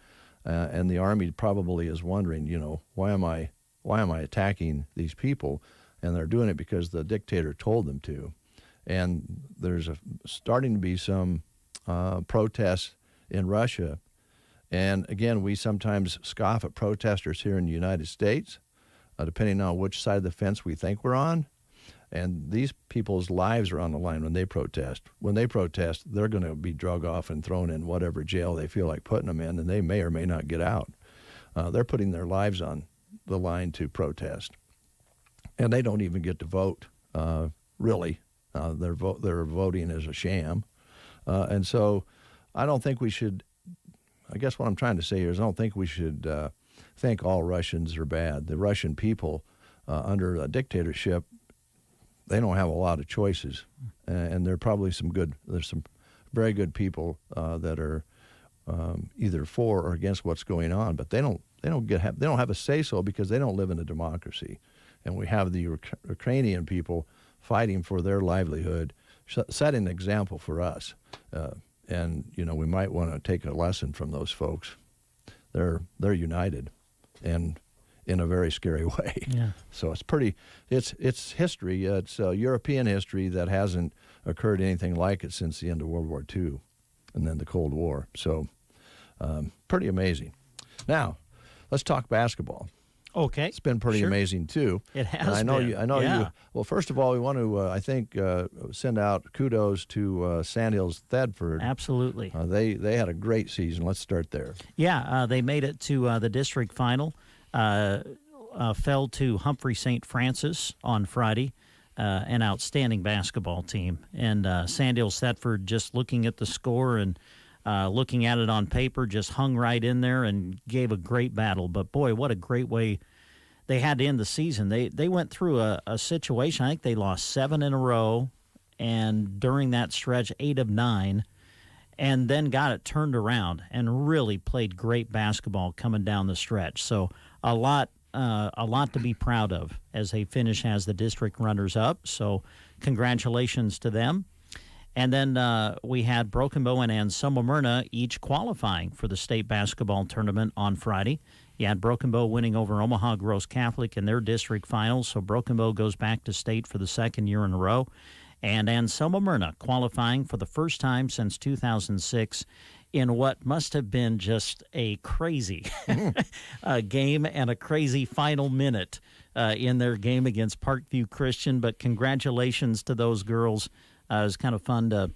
And the army probably is wondering, why am I attacking these people? And they're doing it because the dictator told them to. And there's starting to be some protests in Russia. And again, we sometimes scoff at protesters here in the United States, depending on which side of the fence we think we're on. And these people's lives are on the line when they protest. When they protest, they're going to be drug off and thrown in whatever jail they feel like putting them in, and they may or may not get out. They're putting their lives on the line to protest. And they don't even get to vote, really. Their voting is a sham. And so I don't think we should, I guess what I'm trying to say here is I don't think we should think all Russians are bad. The Russian people under a dictatorship, they don't have a lot of choices. And there are probably there's some very good people that are either for or against what's going on, but they don't have a say-so because they don't live in a democracy. And we have the Ukrainian people fighting for their livelihood, setting an example for us. And we might want to take a lesson from those folks. They're united, and in a very scary way. Yeah. So it's history. It's European history that hasn't occurred anything like it since the end of World War II, and then the Cold War. So pretty amazing. Now, let's talk basketball. Okay. It's been pretty amazing too. It has. And I know been. you. I know yeah. you. Well, first of all, we want to, I think, send out kudos to Sandhills Thedford. Absolutely. They had a great season. Let's start there. Yeah, they made it to the district final. Fell to Humphrey St. Francis on Friday. An outstanding basketball team, and Sandhills Thedford, just looking at the score and looking at it on paper, just hung right in there and gave a great battle. But boy, what a great way they had to end the season. They went through a situation. I think they lost 7 in a row, and during that stretch, 8 of 9, and then got it turned around and really played great basketball coming down the stretch. So a lot to be proud of as they finish as the district runners-up. So congratulations to them. And then we had Broken Bow and Anselmo Myrna each qualifying for the state basketball tournament on Friday. You had Broken Bow winning over Omaha Gross Catholic in their district finals, so Broken Bow goes back to state for the second year in a row. And Anselmo Myrna qualifying for the first time since 2006 in what must have been just a crazy game and a crazy final minute in their game against Parkview Christian. But congratulations to those girls. It was kind of fun to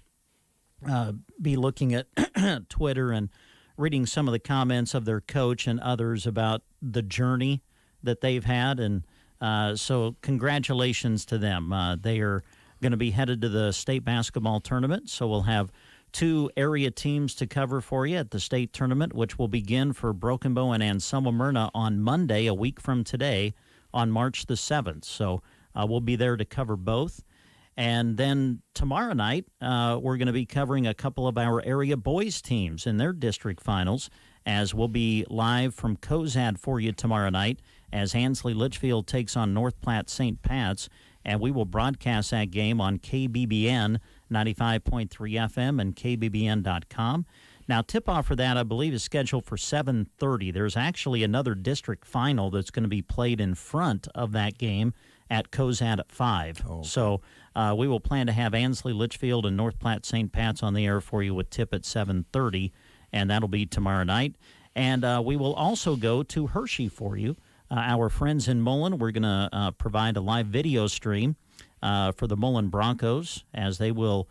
be looking at Twitter and reading some of the comments of their coach and others about the journey that they've had. And so congratulations to them. They are going to be headed to the state basketball tournament, so we'll have 2 area teams to cover for you at the state tournament, which will begin for Broken Bow and Anselmo Myrna on Monday, a week from today, on March the 7th. So we'll be there to cover both. And then tomorrow night, we're going to be covering a couple of our area boys teams in their district finals, as we'll be live from Cozad for you tomorrow night as Ansley Litchfield takes on North Platte St. Pat's. And we will broadcast that game on KBBN 95.3 FM and KBBN.com. Now, tip-off for that, I believe, is scheduled for 7:30. There's actually another district final that's going to be played in front of that game at Cozad at 5. Oh, okay. So we will plan to have Ansley Litchfield and North Platte St. Pat's on the air for you with tip at 7:30, and that'll be tomorrow night. And we will also go to Hershey for you. Our friends in Mullen, we're going to provide a live video stream for the Mullen Broncos as they will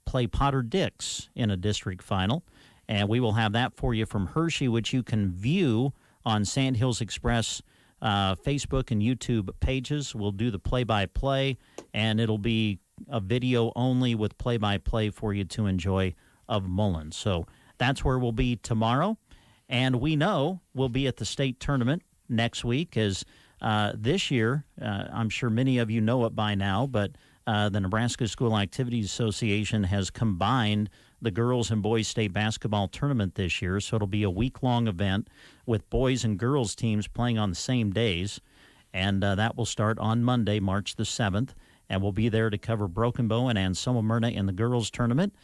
play Potter Dix in a district final. And we will have that for you from Hershey, which you can view on Sandhills Express Facebook and YouTube pages. We'll do the play-by-play, and it'll be a video only with play-by-play for you to enjoy of Mullen. So that's where we'll be tomorrow. And we know we'll be at the state tournament next week, as this year, I'm sure many of you know it by now, but the Nebraska School Activities Association has combined the girls and boys state basketball tournament this year, so it'll be a week-long event with boys and girls teams playing on the same days, and that will start on Monday, March the 7th, and we'll be there to cover Broken Bow and Anselmo Myrna in the girls tournament,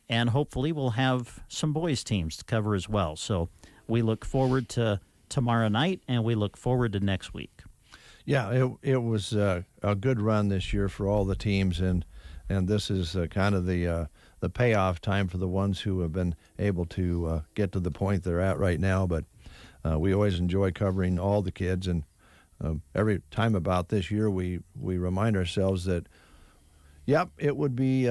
and hopefully we'll have some boys teams to cover as well. So we look forward to tomorrow night, and we look forward to next week. Yeah, it was a good run this year for all the teams, and this is kind of the payoff time for the ones who have been able to get to the point they're at right now. But we always enjoy covering all the kids, and every time about this year we remind ourselves that, yep, it would be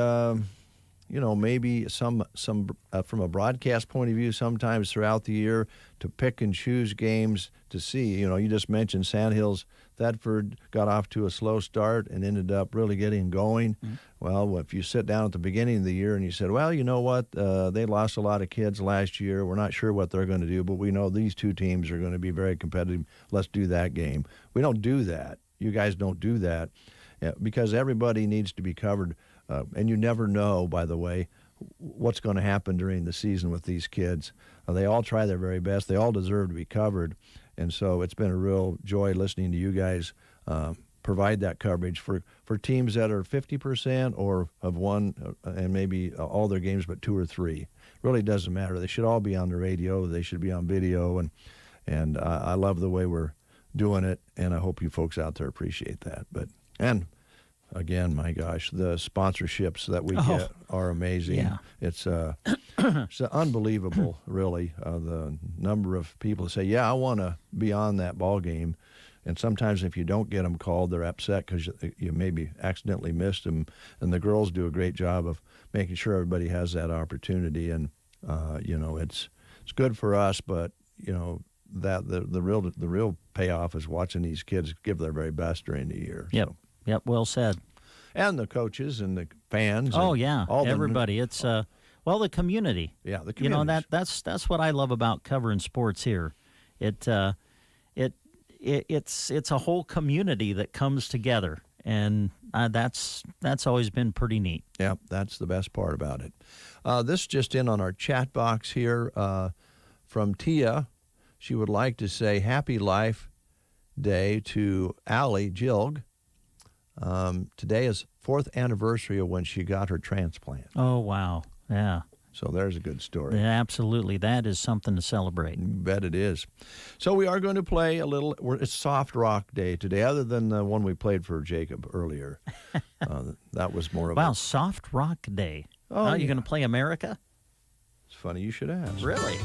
maybe some from a broadcast point of view, sometimes throughout the year, to pick and choose games to see. You just mentioned Sandhills. Thedford got off to a slow start and ended up really getting going. Mm-hmm. Well, if you sit down at the beginning of the year and you said, well, you know what, they lost a lot of kids last year. We're not sure what they're going to do, but we know these two teams are going to be very competitive. Let's do that game. We don't do that. You guys don't do that because everybody needs to be covered. And you never know, by the way, what's going to happen during the season with these kids. They all try their very best. They all deserve to be covered. And so it's been a real joy listening to you guys provide that coverage for teams that are 50% or have won and maybe all their games but 2 or 3. Really doesn't matter. They should all be on the radio. They should be on video. And I love the way we're doing it, and I hope you folks out there appreciate that. And again, my gosh, the sponsorships that we get are amazing. Yeah. It's unbelievable, really, the number of people that say, yeah, I want to be on that ball game. And sometimes if you don't get them called, they're upset because you maybe accidentally missed them. And the girls do a great job of making sure everybody has that opportunity. And, it's good for us, but, that the real payoff is watching these kids give their very best during the year. Yep. So. Yep, well said. And the coaches and the fans. Oh, and yeah, everybody. It's, the community. Yeah, the community. That's what I love about covering sports here. It's a whole community that comes together, and that's always been pretty neat. Yeah, that's the best part about it. This just in on our chat box here from Tia. She would like to say Happy Life Day to Allie Jilg. Today is 4th anniversary of when she got her transplant. Oh, wow. Yeah. So there's a good story. Yeah, absolutely. That is something to celebrate. You bet it is. So we are going to play a little, it's Soft Rock Day today, other than the one we played for Jacob earlier. That was more of Wow, Soft Rock Day. Oh, you're going to play America? It's funny you should ask. Really?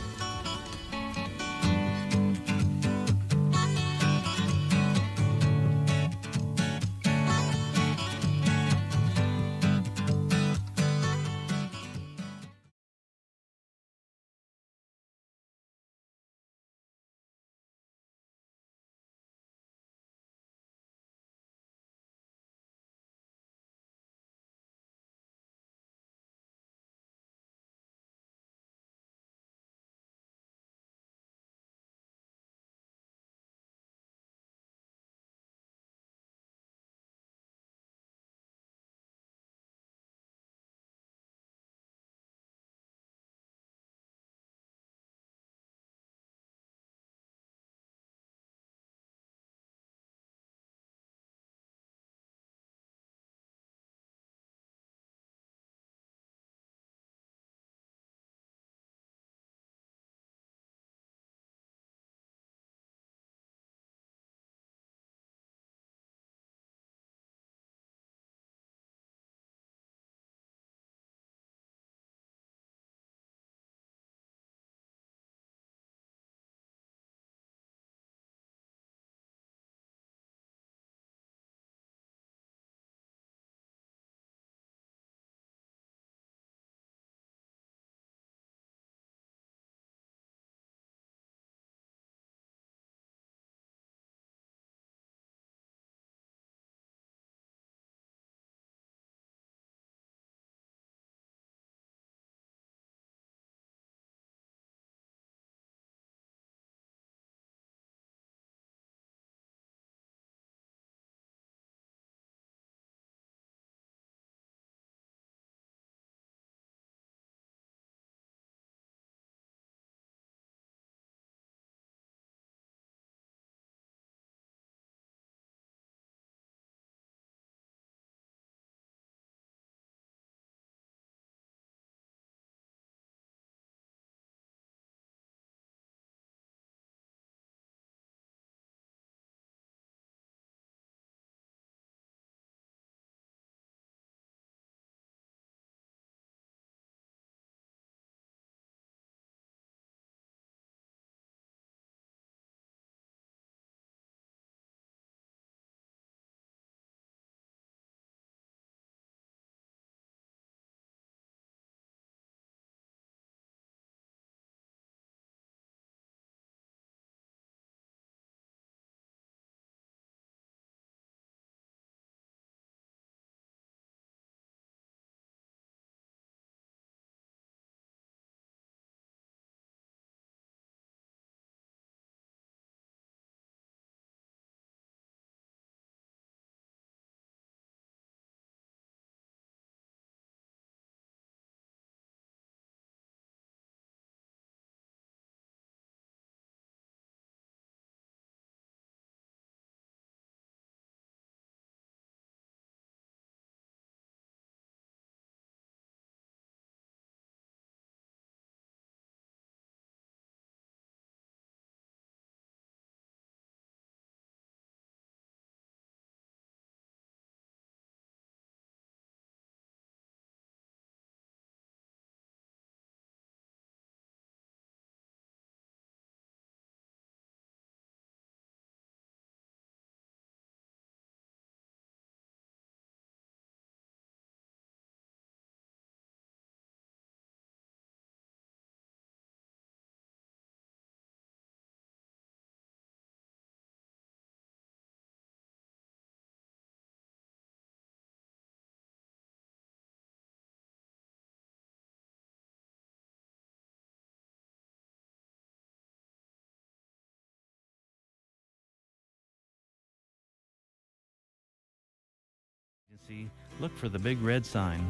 Look for the big red sign.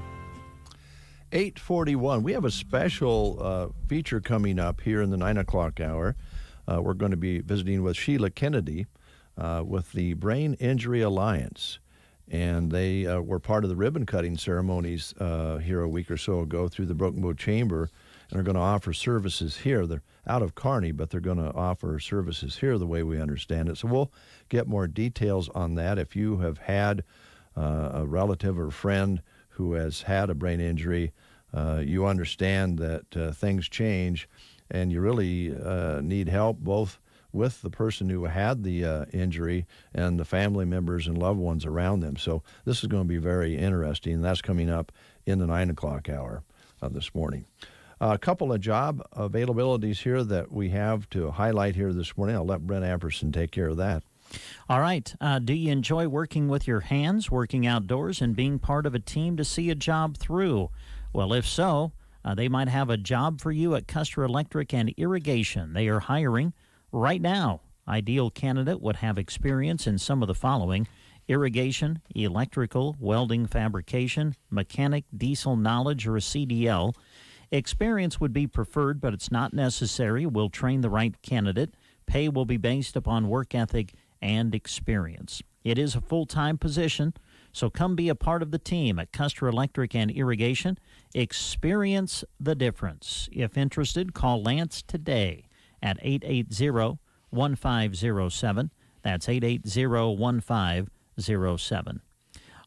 8:41. We have a special feature coming up here in the 9 o'clock hour. We're going to be visiting with Sheila Kennedy with the Brain Injury Alliance. And they were part of the ribbon-cutting ceremonies here a week or so ago through the Broken Bow Chamber, and are going to offer services here. They're out of Kearney, but they're going to offer services here the way we understand it. So we'll get more details on that. If you have had a relative or friend who has had a brain injury, you understand that things change, and you really need help both with the person who had the injury and the family members and loved ones around them. So this is going to be very interesting. That's coming up in the 9 o'clock hour this morning. A couple of job availabilities here that we have to highlight here this morning. I'll let Brent Amperson take care of that. All right. Do you enjoy working with your hands, working outdoors, and being part of a team to see a job through? Well, if so, they might have a job for you at Custer Electric and Irrigation. They are hiring right now. Ideal candidate would have experience in some of the following: irrigation, electrical, welding, fabrication, mechanic, diesel knowledge, or a CDL. Experience would be preferred, but it's not necessary. We'll train the right candidate. Pay will be based upon work ethic and experience. It is a full-time position, so come be a part of the team at Custer Electric and Irrigation. Experience the difference. If interested, call Lance today at 880-1507. That's 880-1507.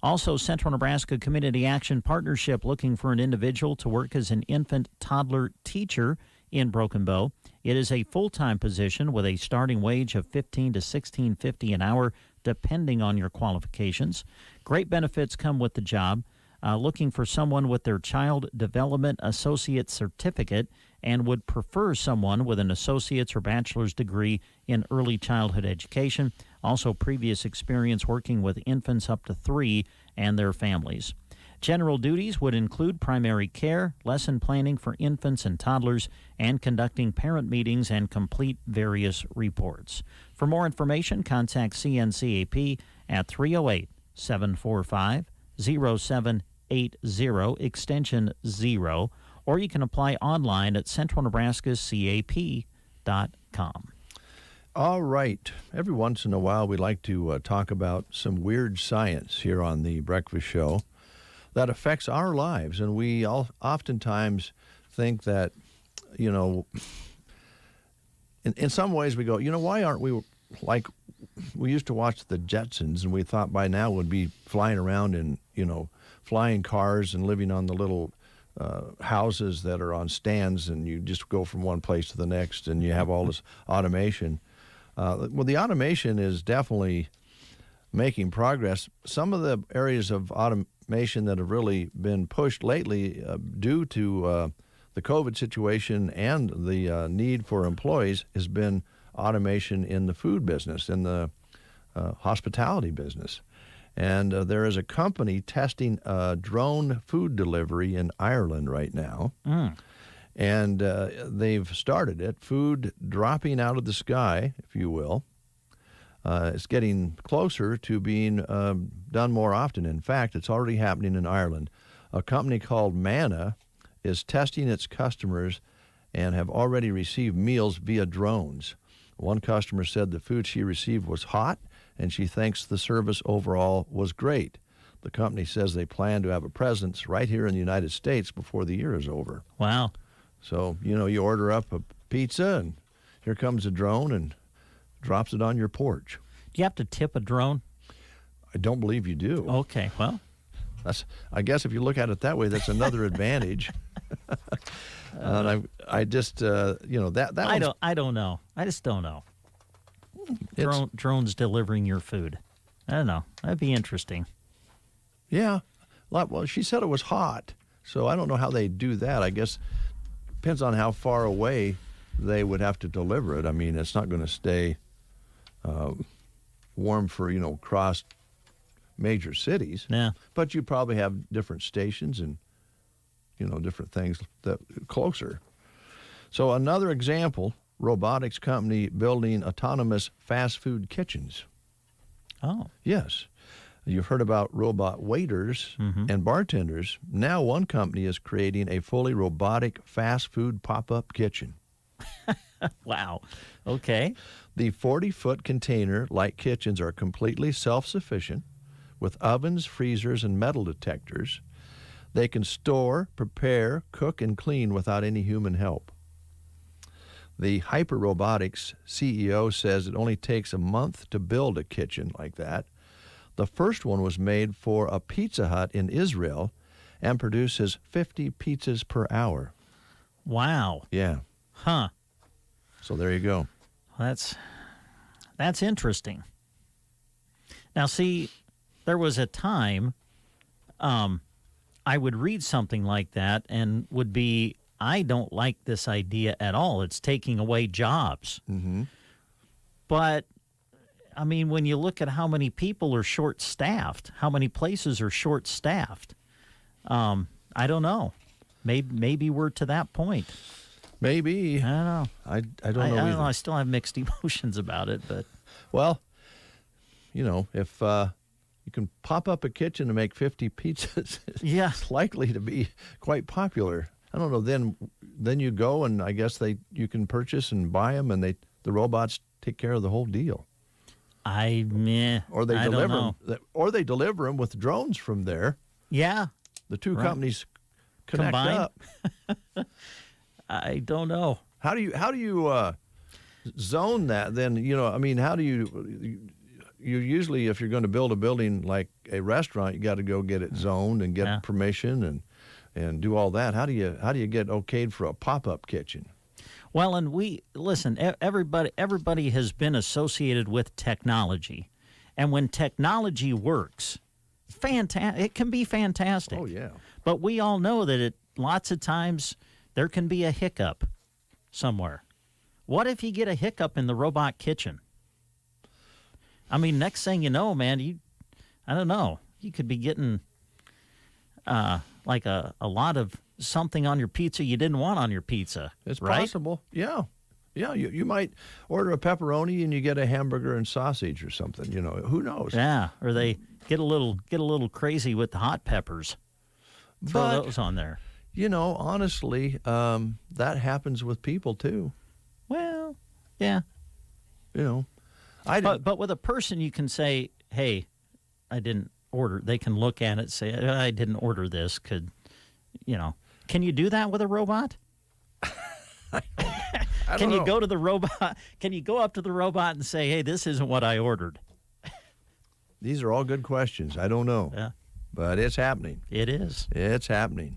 Also, Central Nebraska Community Action Partnership looking for an individual to work as an infant toddler teacher in Broken Bow. It is a full-time position with a starting wage of $15 to $16.50 an hour, depending on your qualifications. Great benefits come with the job. Looking for someone with their Child Development Associate Certificate and would prefer someone with an associate's or bachelor's degree in early childhood education. Also, previous experience working with infants up to 3 and their families. General duties would include primary care, lesson planning for infants and toddlers, and conducting parent meetings and complete various reports. For more information, contact CNCAP at 308-745-0780, extension 0, or you can apply online at centralnebraskacap.com. All right. Every once in a while, we like to talk about some weird science here on the Breakfast Show that affects our lives. And we oftentimes think that, you know, in some ways we go, you know, why aren't we like we used to watch the Jetsons, and we thought by now would be flying around in, you know, flying cars and living on the little houses that are on stands, and you just go from one place to the next, and you have all this automation. Well, the automation is definitely making progress. Some of the areas of automation that have really been pushed lately due to the COVID situation and the need for employees has been automation in the food business, in the hospitality business. And there is a company testing drone food delivery in Ireland right now. And they've started it, food dropping out of the sky, if you will. It's getting closer to being done more often. In fact, it's already happening in Ireland. A company called Manna is testing its customers and have already received meals via drones. One customer said the food she received was hot, and she thinks the service overall was great. The company says they plan to have a presence right here in the United States before the year is over. Wow. So, you know, you order up a pizza, and here comes a drone and drops it on your porch. Do you have to tip a drone? I don't believe you do. Okay, well. I guess if you look at it that way, that's another advantage. And I just, you know, that I don't know. I just don't know. Drones delivering your food. I don't know. That'd be interesting. Yeah. Well, she said it was hot, so I don't know how they do that. I guess depends on how far away they would have to deliver it. I mean, it's not going to stay warm for, you know, across major cities. Yeah. But you probably have different stations and, you know, different things that closer. So another example, robotics company building autonomous fast food kitchens. Oh. Yes. You've heard about robot waiters and bartenders. Now one company is creating a fully robotic fast food pop-up kitchen. Wow. Okay. The 40-foot container-like kitchens are completely self-sufficient with ovens, freezers, and metal detectors. They can store, prepare, cook, and clean without any human help. The Hyper Robotics CEO says it only takes a month to build a kitchen like that. The first one was made for a Pizza Hut in Israel and produces 50 pizzas per hour. Wow. Yeah. Huh. So there you go. That's interesting. Now, see, there was a time I would read something like that and would be, I don't like this idea at all. It's taking away jobs. Mm-hmm. But, I mean, when you look at how many people are short-staffed, how many places are short-staffed, I don't know. Maybe we're to that point. Maybe. I don't know. I don't know I either. don't know. I still have mixed emotions about it, but Well, you know, if you can pop up a kitchen to make 50 pizzas, yeah, it's likely to be quite popular. I don't know. Then you go and I guess you can purchase and buy them, and the robots take care of the whole deal. Or they I don't deliver know. them, or they deliver them with drones from there. Yeah, the two right. companies connect Combined? up. I don't know. How do you zone that? Then I mean, how do you usually, if you're going to build a building like a restaurant, you got to go get it zoned and get permission and do all that. How do you get okayed for a pop-up kitchen? Well, and everybody has been associated with technology, and when technology works, it can be fantastic. Oh yeah. But we all know that lots of times there can be a hiccup somewhere. What if you get a hiccup in the robot kitchen? I mean, next thing you know, man, I don't know. You could be getting like a lot of something on your pizza you didn't want on your pizza. It's right? possible. Yeah. Yeah, you might order a pepperoni and you get a hamburger and sausage or something. Who knows? Yeah, or they get a little crazy with the hot peppers. Throw those on there. Honestly, that happens with people too. Well, yeah. But with a person, you can say, "Hey, I didn't order." They can look at it, say, "I didn't order this." Can you do that with a robot? Can you go to the robot? Can you go up to the robot and say, "Hey, this isn't what I ordered"? These are all good questions. I don't know. Yeah. But it's happening. It is. It's happening.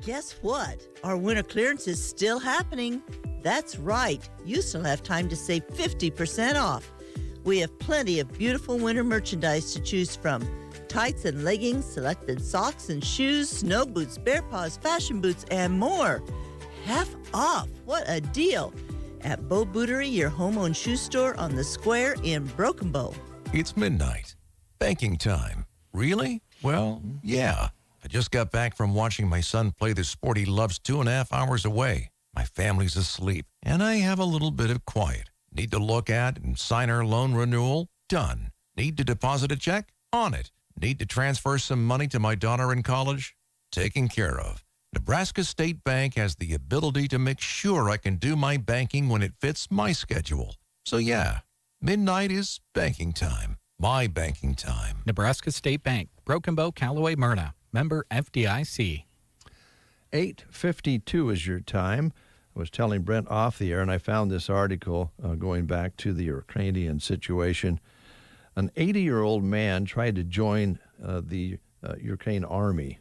Guess what? Our winter clearance is still happening. That's right. You still have time to save 50% off. We have plenty of beautiful winter merchandise to choose from. Tights and leggings, selected socks and shoes, snow boots, bear paws, fashion boots, and more. Half off. What a deal. At Bow Bootery, your home-owned shoe store on the square in Broken Bow. It's midnight. Banking time. Really? Well, yeah. I just got back from watching my son play the sport he loves 2.5 hours away. My family's asleep, and I have a little bit of quiet. Need to look at and sign our loan renewal? Done. Need to deposit a check? On it. Need to transfer some money to my daughter in college? Taken care of. Nebraska State Bank has the ability to make sure I can do my banking when it fits my schedule. So yeah, midnight is banking time. My banking time. Nebraska State Bank, Broken Bow, Callaway, Myrna. Member FDIC. 8:52 is your time. I was telling Brent off the air, and I found this article going back to the Ukrainian situation. An 80-year-old man tried to join the Ukraine army.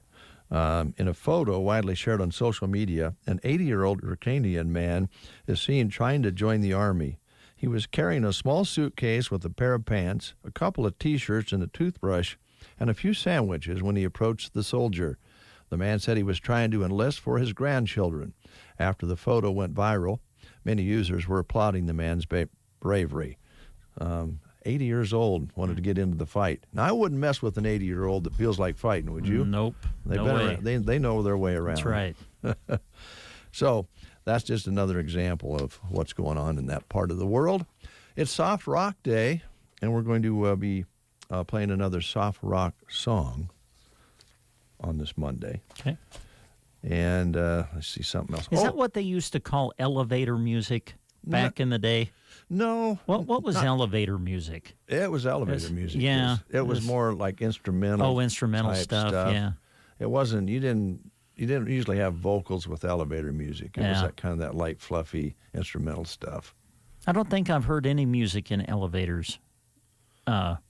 In a photo widely shared on social media, an 80-year-old Ukrainian man is seen trying to join the army. He was carrying a small suitcase with a pair of pants, a couple of T-shirts, and a toothbrush, and a few sandwiches when he approached the soldier. The man said he was trying to enlist for his grandchildren. After the photo went viral, many users were applauding the man's bravery. 80 years old, wanted to get into the fight. Now, I wouldn't mess with an 80-year-old that feels like fighting, would you? Nope. No way. They know their way around. That's right. So that's just another example of what's going on in that part of the world. It's Soft Rock Day, and we're going to be playing another soft rock song on this Monday. Okay. And let's see something else. Is that what they used to call elevator music back in the day? No. What was elevator music? It was elevator music. Yeah. It was more like instrumental. Oh, instrumental stuff. Yeah. It wasn't. You didn't usually have vocals with elevator music. It was that kind of that light, fluffy instrumental stuff. I don't think I've heard any music in elevators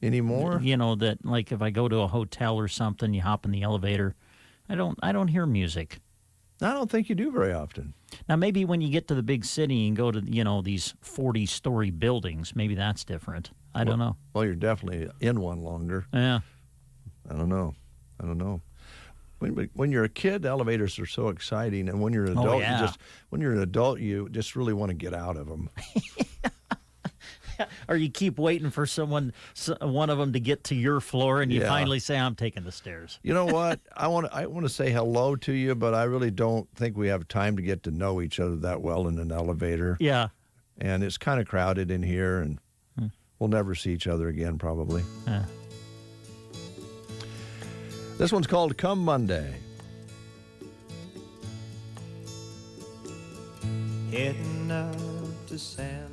anymore. You know that, like, if I go to a hotel or something, you hop in the elevator. I don't hear music. I don't think you do very often. Now, maybe when you get to the big city and go to, these 40-story buildings, maybe that's different. I don't know. Well, you're definitely in one longer. Yeah. I don't know. When you're a kid, elevators are so exciting, and when you're an adult, you just really want to get out of them. Or you keep waiting for one of them to get to your floor, and you finally say, "I'm taking the stairs." You know what? I want to say hello to you, but I really don't think we have time to get to know each other that well in an elevator. Yeah. And it's kind of crowded in here, and we'll never see each other again, probably. Yeah. This one's called Come Monday. Heading up to San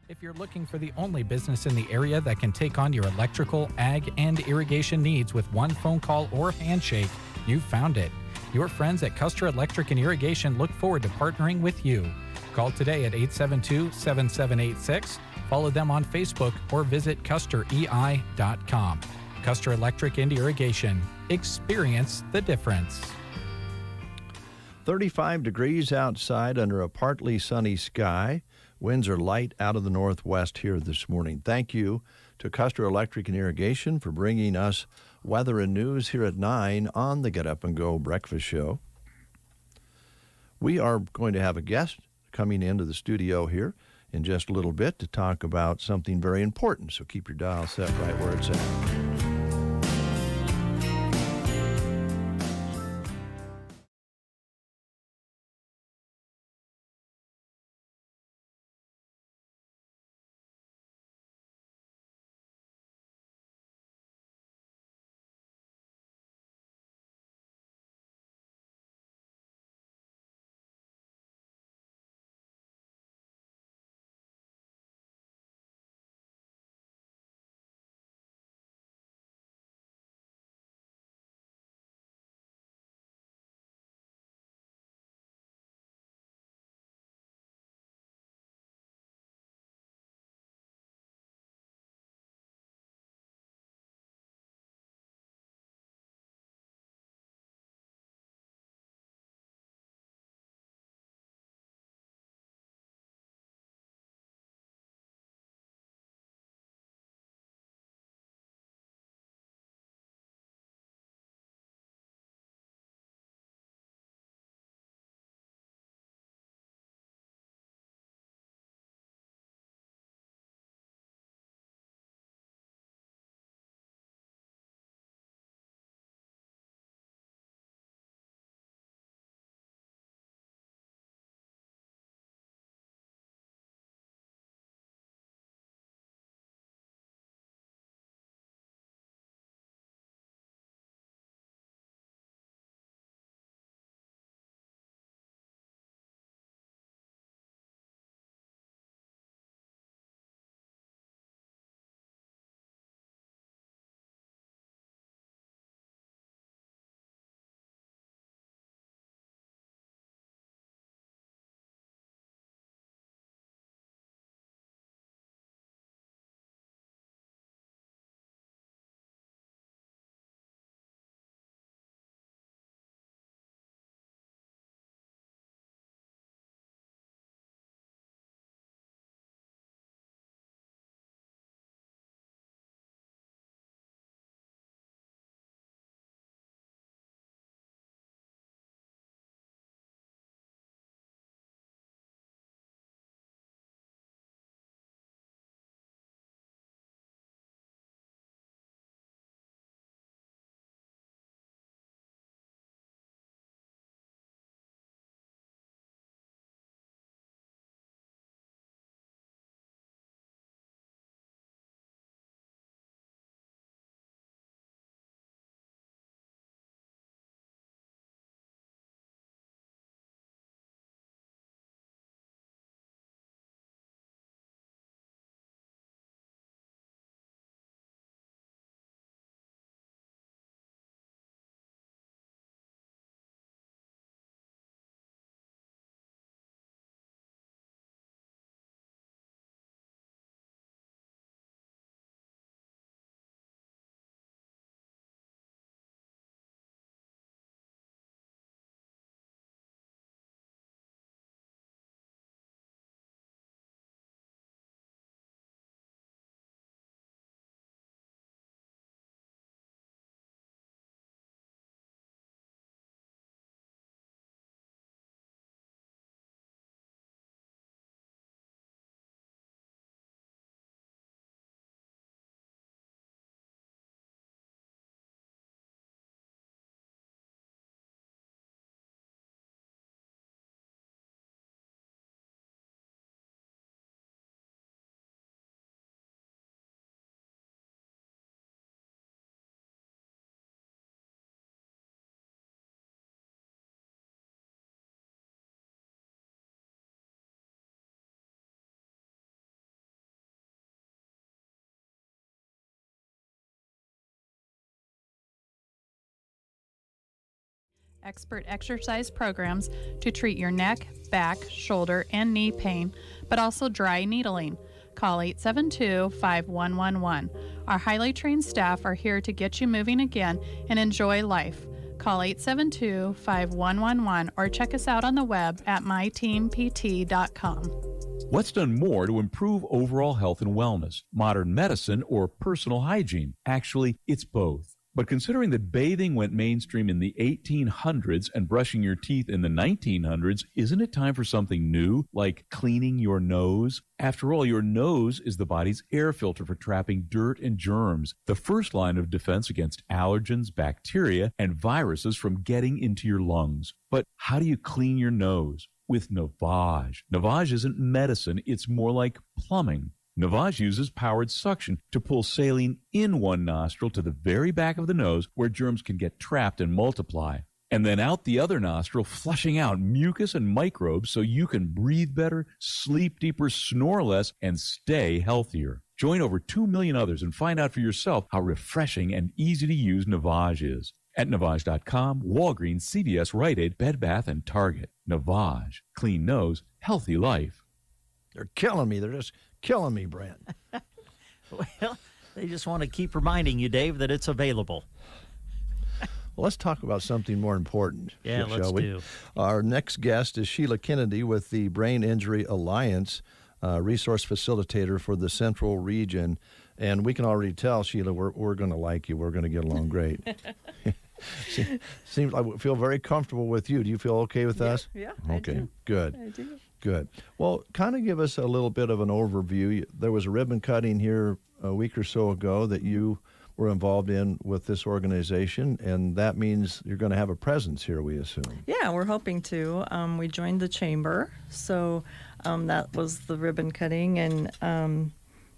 If you're looking for the only business in the area that can take on your electrical, ag, and irrigation needs with one phone call or handshake, you've found it. Your friends at Custer Electric and Irrigation look forward to partnering with you. Call today at 872-7786, follow them on Facebook, or visit custerei.com. Custer Electric and Irrigation. Experience the difference. 35 degrees outside under a partly sunny sky. Winds are light out of the northwest here this morning. Thank you to Custer Electric and Irrigation for bringing us weather and news here at 9 on the Get Up and Go Breakfast Show. We are going to have a guest coming into the studio here in just a little bit to talk about something very important, so keep your dial set right where it's at. expert exercise programs to treat your neck, back, shoulder, and knee pain, but also dry needling. Call 872-5111. Our highly trained staff are here to get you moving again and enjoy life. Call 872-5111 or check us out on the web at myteampt.com. What's done more to improve overall health and wellness, modern medicine or personal hygiene? Actually, it's both. But considering that bathing went mainstream in the 1800s and brushing your teeth in the 1900s, isn't it time for something new, like cleaning your nose? After all, your nose is the body's air filter for trapping dirt and germs, the first line of defense against allergens, bacteria, and viruses from getting into your lungs. But how do you clean your nose? With Navage. Navage isn't medicine, it's more like plumbing. Navage uses powered suction to pull saline in one nostril to the very back of the nose where germs can get trapped and multiply, and then out the other nostril, flushing out mucus and microbes so you can breathe better, sleep deeper, snore less, and stay healthier. Join over 2 million others and find out for yourself how refreshing and easy to use Navage is. At Navage.com, Walgreens, CVS, Rite Aid, Bed Bath, and Target. Navage. Clean nose, healthy life. They're killing me. They're just killing me, Brent. Well, they just want to keep reminding you, Dave, that it's available. Well, let's talk about something more important. Yeah, let's do. Our next guest is Sheila Kennedy with the Brain Injury Alliance, resource facilitator for the Central Region. And we can already tell, Sheila, we're going to like you. We're going to get along great. Seems like we feel very comfortable with you. Do you feel okay with us? Yeah, okay, I do. Good. I do. Good. Well, kind of give us a little bit of an overview. There was a ribbon cutting here a week or so ago that you were involved in with this organization, and that means you're going to have a presence here, we assume. Yeah, we're hoping to. We joined the chamber, so that was the ribbon cutting, and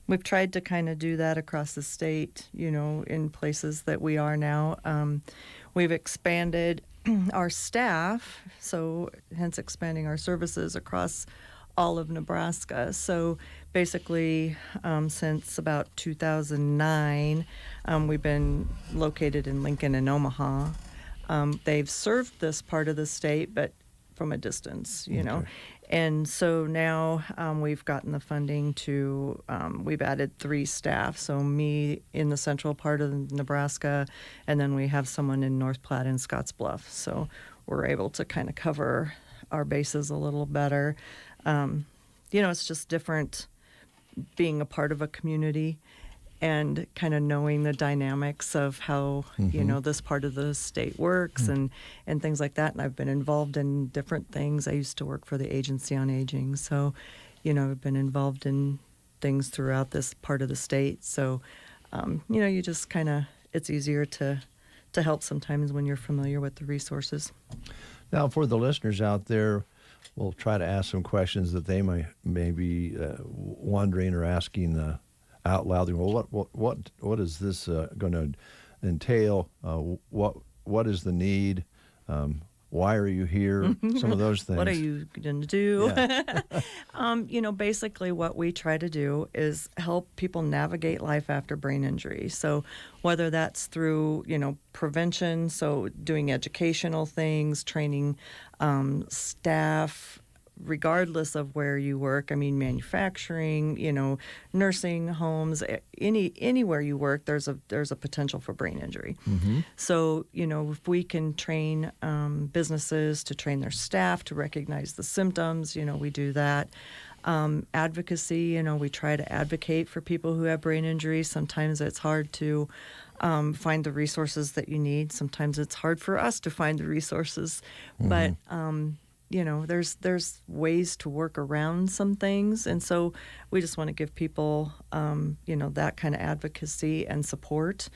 we've tried to kind of do that across the state, in places that we are now. We've expanded our staff, so hence expanding our services across all of Nebraska. So basically, since about 2009, we've been located in Lincoln and Omaha. They've served this part of the state, but from a distance, know. And so now we've gotten the funding to, we've added 3 staff. So me in the central part of Nebraska, and then we have someone in North Platte and Scottsbluff. So we're able to kind of cover our bases a little better. It's just different being a part of a community and kind of knowing the dynamics of how, this part of the state works and things like that. And I've been involved in different things. I used to work for the Agency on Aging. So, I've been involved in things throughout this part of the state. So, you just kind of, it's easier to help sometimes when you're familiar with the resources. Now, for the listeners out there, we'll try to ask some questions that they may be wondering or asking out loud. Well, what is this going to entail? What is the need? Why are you here? Some of those things. What are you going to do? Yeah. Basically what we try to do is help people navigate life after brain injury. So whether that's through, prevention, so doing educational things, training staff, regardless of where you work. I mean, manufacturing, nursing homes, anywhere you work, there's a potential for brain injury. Mm-hmm. So, if we can train businesses to train their staff to recognize the symptoms, we do that. Advocacy, we try to advocate for people who have brain injury. Sometimes it's hard to find the resources that you need. Sometimes it's hard for us to find the resources, but there's ways to work around some things. And so we just want to give people, that kind of advocacy and support,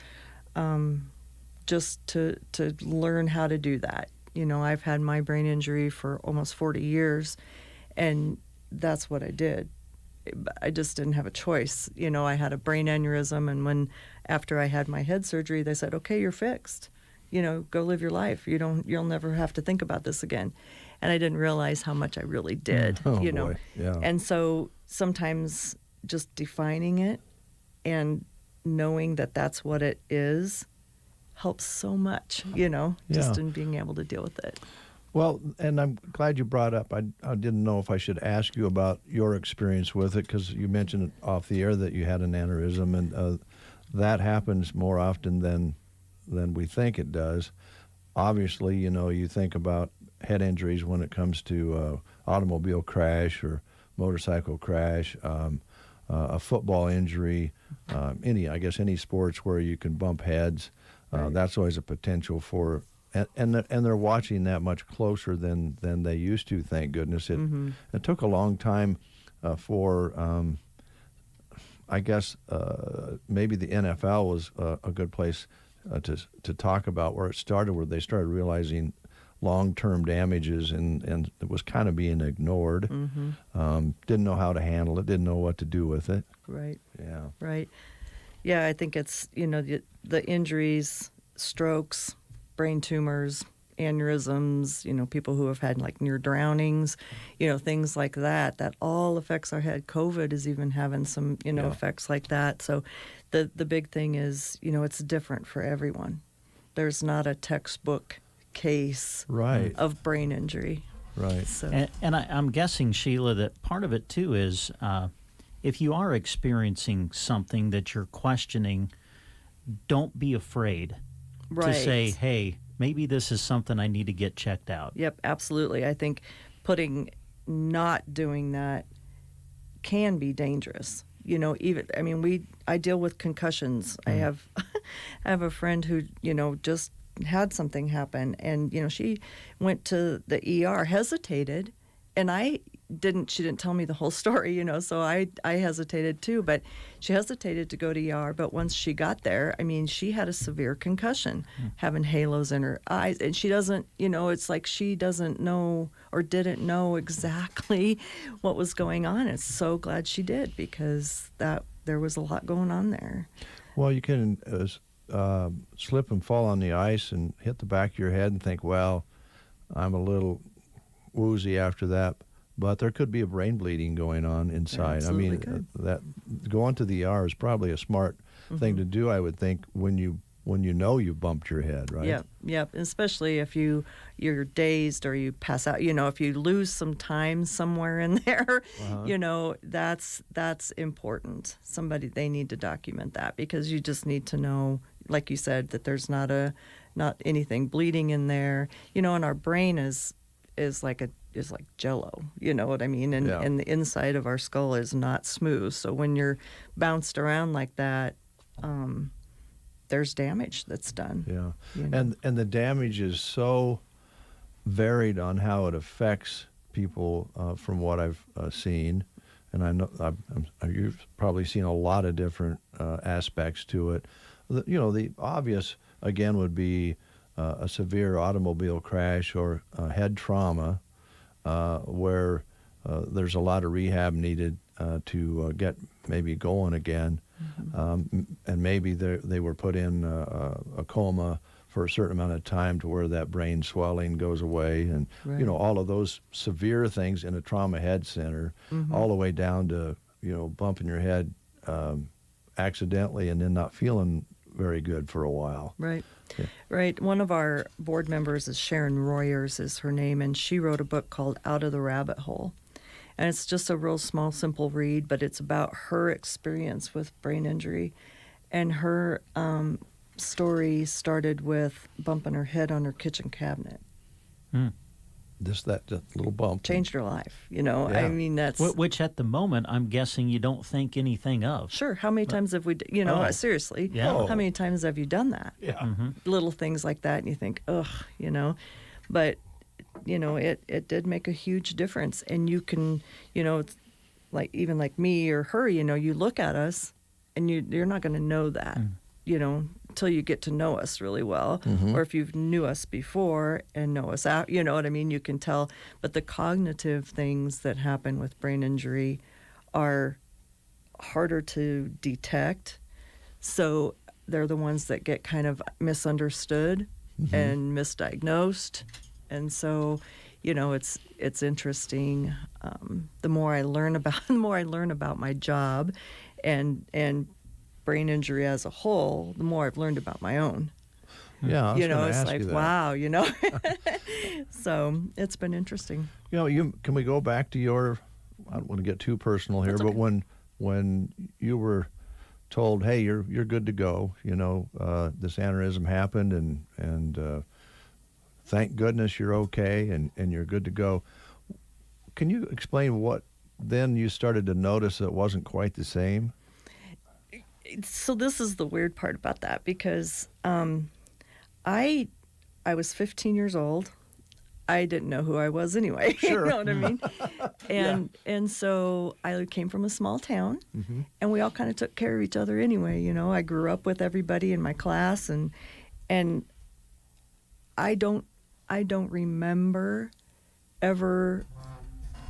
just to learn how to do that. I've had my brain injury for almost 40 years, and that's what I did. I just didn't have a choice. I had a brain aneurysm, and after I had my head surgery, they said, okay, you're fixed. Go live your life. You'll never have to think about this again. And I didn't realize how much I really did, Boy. Yeah. And so sometimes just defining it and knowing that that's what it is, helps so much, just in being able to deal with it. Well, and I'm glad you brought up, I didn't know if I should ask you about your experience with it, because you mentioned off the air that you had an aneurysm, and that happens more often than we think it does. Obviously, you think about head injuries when it comes to automobile crash or motorcycle crash, a football injury, any sports where you can bump heads. That's always a potential for, and they're watching that much closer than they used to. Thank goodness. It took a long time for, maybe the NFL was a good place to talk about where it started, where they started realizing long-term damages, and it was kind of being ignored. Didn't know how to handle it, didn't know what to do with it. Right. Yeah. Right. Yeah, I think it's, the injuries, strokes, brain tumors, aneurysms, people who have had like near drownings, things like that all affects our head. COVID is even having some, effects like that. So the big thing is, it's different for everyone. There's not a textbook case of brain injury. Right. So. And I'm guessing, Sheila, that part of it too is if you are experiencing something that you're questioning, don't be afraid to say, hey, maybe this is something I need to get checked out. Yep, absolutely. I think not doing that can be dangerous. I deal with concussions. I have a friend who, just had something happen, and, she went to the ER, hesitated, and she didn't tell me the whole story, so I hesitated too, but she hesitated to go to ER. But once she got there, she had a severe concussion, having halos in her eyes, and she doesn't, it's like she doesn't know or didn't know exactly what was going on. It's so glad she did, because there was a lot going on there. Well, you can slip and fall on the ice and hit the back of your head and think, well, I'm a little woozy after that. But there could be a brain bleeding going on inside. That going to the ER is probably a smart thing to do, I would think, when you you bumped your head, right? Yep. Especially if you're dazed or you pass out. If you lose some time somewhere in there, that's important. They need to document that, because you just need to know, like you said, that there's not anything bleeding in there. And our brain is like Jell-O, you know what I mean? And the inside of our skull is not smooth. So when you're bounced around like that, there's damage that's done. Yeah. And the damage is so varied on how it affects people, from what I've seen. And I know you've probably seen a lot of different aspects to it. The obvious, again, would be a severe automobile crash or head trauma, where there's a lot of rehab needed to get maybe going again. And maybe they were put in a coma for a certain amount of time to where that brain swelling goes away. And, all of those severe things in a trauma head center, all the way down to, bumping your head accidentally and then not feeling very good for a while. Right. Yeah. Right. One of our board members is Sharon Royers is her name, and she wrote a book called Out of the Rabbit Hole. And it's just a real small, simple read, but it's about her experience with brain injury. And her story started with bumping her head on her kitchen cabinet. That little bump changed her life, Yeah. That's which at the moment I'm guessing you don't think anything of. Sure. How many times have we, seriously? Yeah. How many times have you done that? Yeah. Little things like that, and you think, ugh, but it did make a huge difference. And you can, it's like me or her, you look at us, and you're not going to know that, until you get to know us really well, or if you've knew us before and know us out, you know what I mean? You can tell. But the cognitive things that happen with brain injury are harder to detect. So they're the ones that get kind of misunderstood and misdiagnosed. And so, it's interesting. The more I learn about my job and brain injury as a whole, the more I've learned about my own. Yeah, I was you know, gonna it's ask like, you that. wow, you know. So it's been interesting. Can we go back to your? I don't want to get too personal here, That's but okay. when you were told, hey, you're good to go, this aneurysm happened, and thank goodness you're okay, and you're good to go. Can you explain what then you started to notice that wasn't quite the same? So this is the weird part about that, because I was 15 years old. I didn't know who I was anyway. Sure. You know what I mean? And so I came from a small town, and we all kind of took care of each other anyway. You know, I grew up with everybody in my class, and I don't remember ever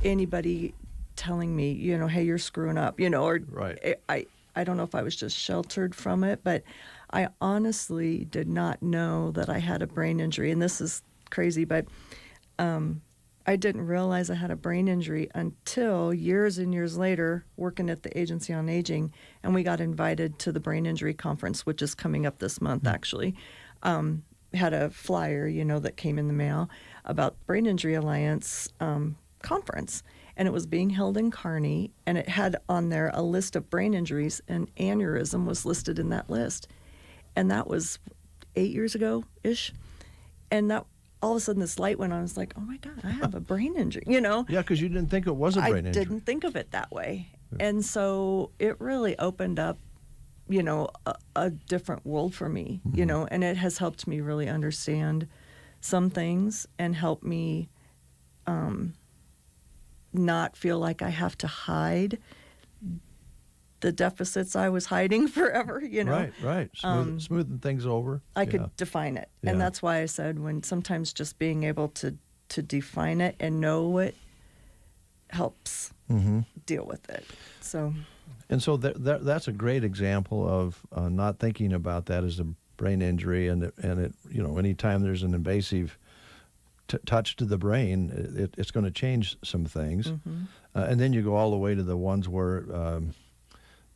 anybody telling me, you know, hey, you're screwing up, you know, or right. I don't know if I was just sheltered from it, but I honestly did not know that I had a brain injury. And this is crazy, but I didn't realize I had a brain injury until years and years later, working at the Agency on Aging, and we got invited to the Brain Injury Conference, which is coming up this month, actually. Had a flyer, you know, that came in the mail about Brain Injury Alliance conference, and it was being held in Kearney, and it had on there a list of brain injuries, and aneurysm was listed in that list. And that was 8 years ago-ish. And that all of a sudden this light went on. I was like, oh my God, I have a brain injury, you know? Yeah, because you didn't think it was a brain injury. I didn't think of it that way. And so it really opened up, you know, a different world for me, you know, and it has helped me really understand some things and help me not feel like I have to hide the deficits I was hiding forever, you know. Right. Smoothing things over. I could define it. Yeah. And that's why I said when sometimes just being able to define it and know it helps deal with it. So. And so that's a great example of not thinking about that as a brain injury, and it you know, anytime there's an invasive touch to the brain, it's going to change some things. And then you go all the way to the ones where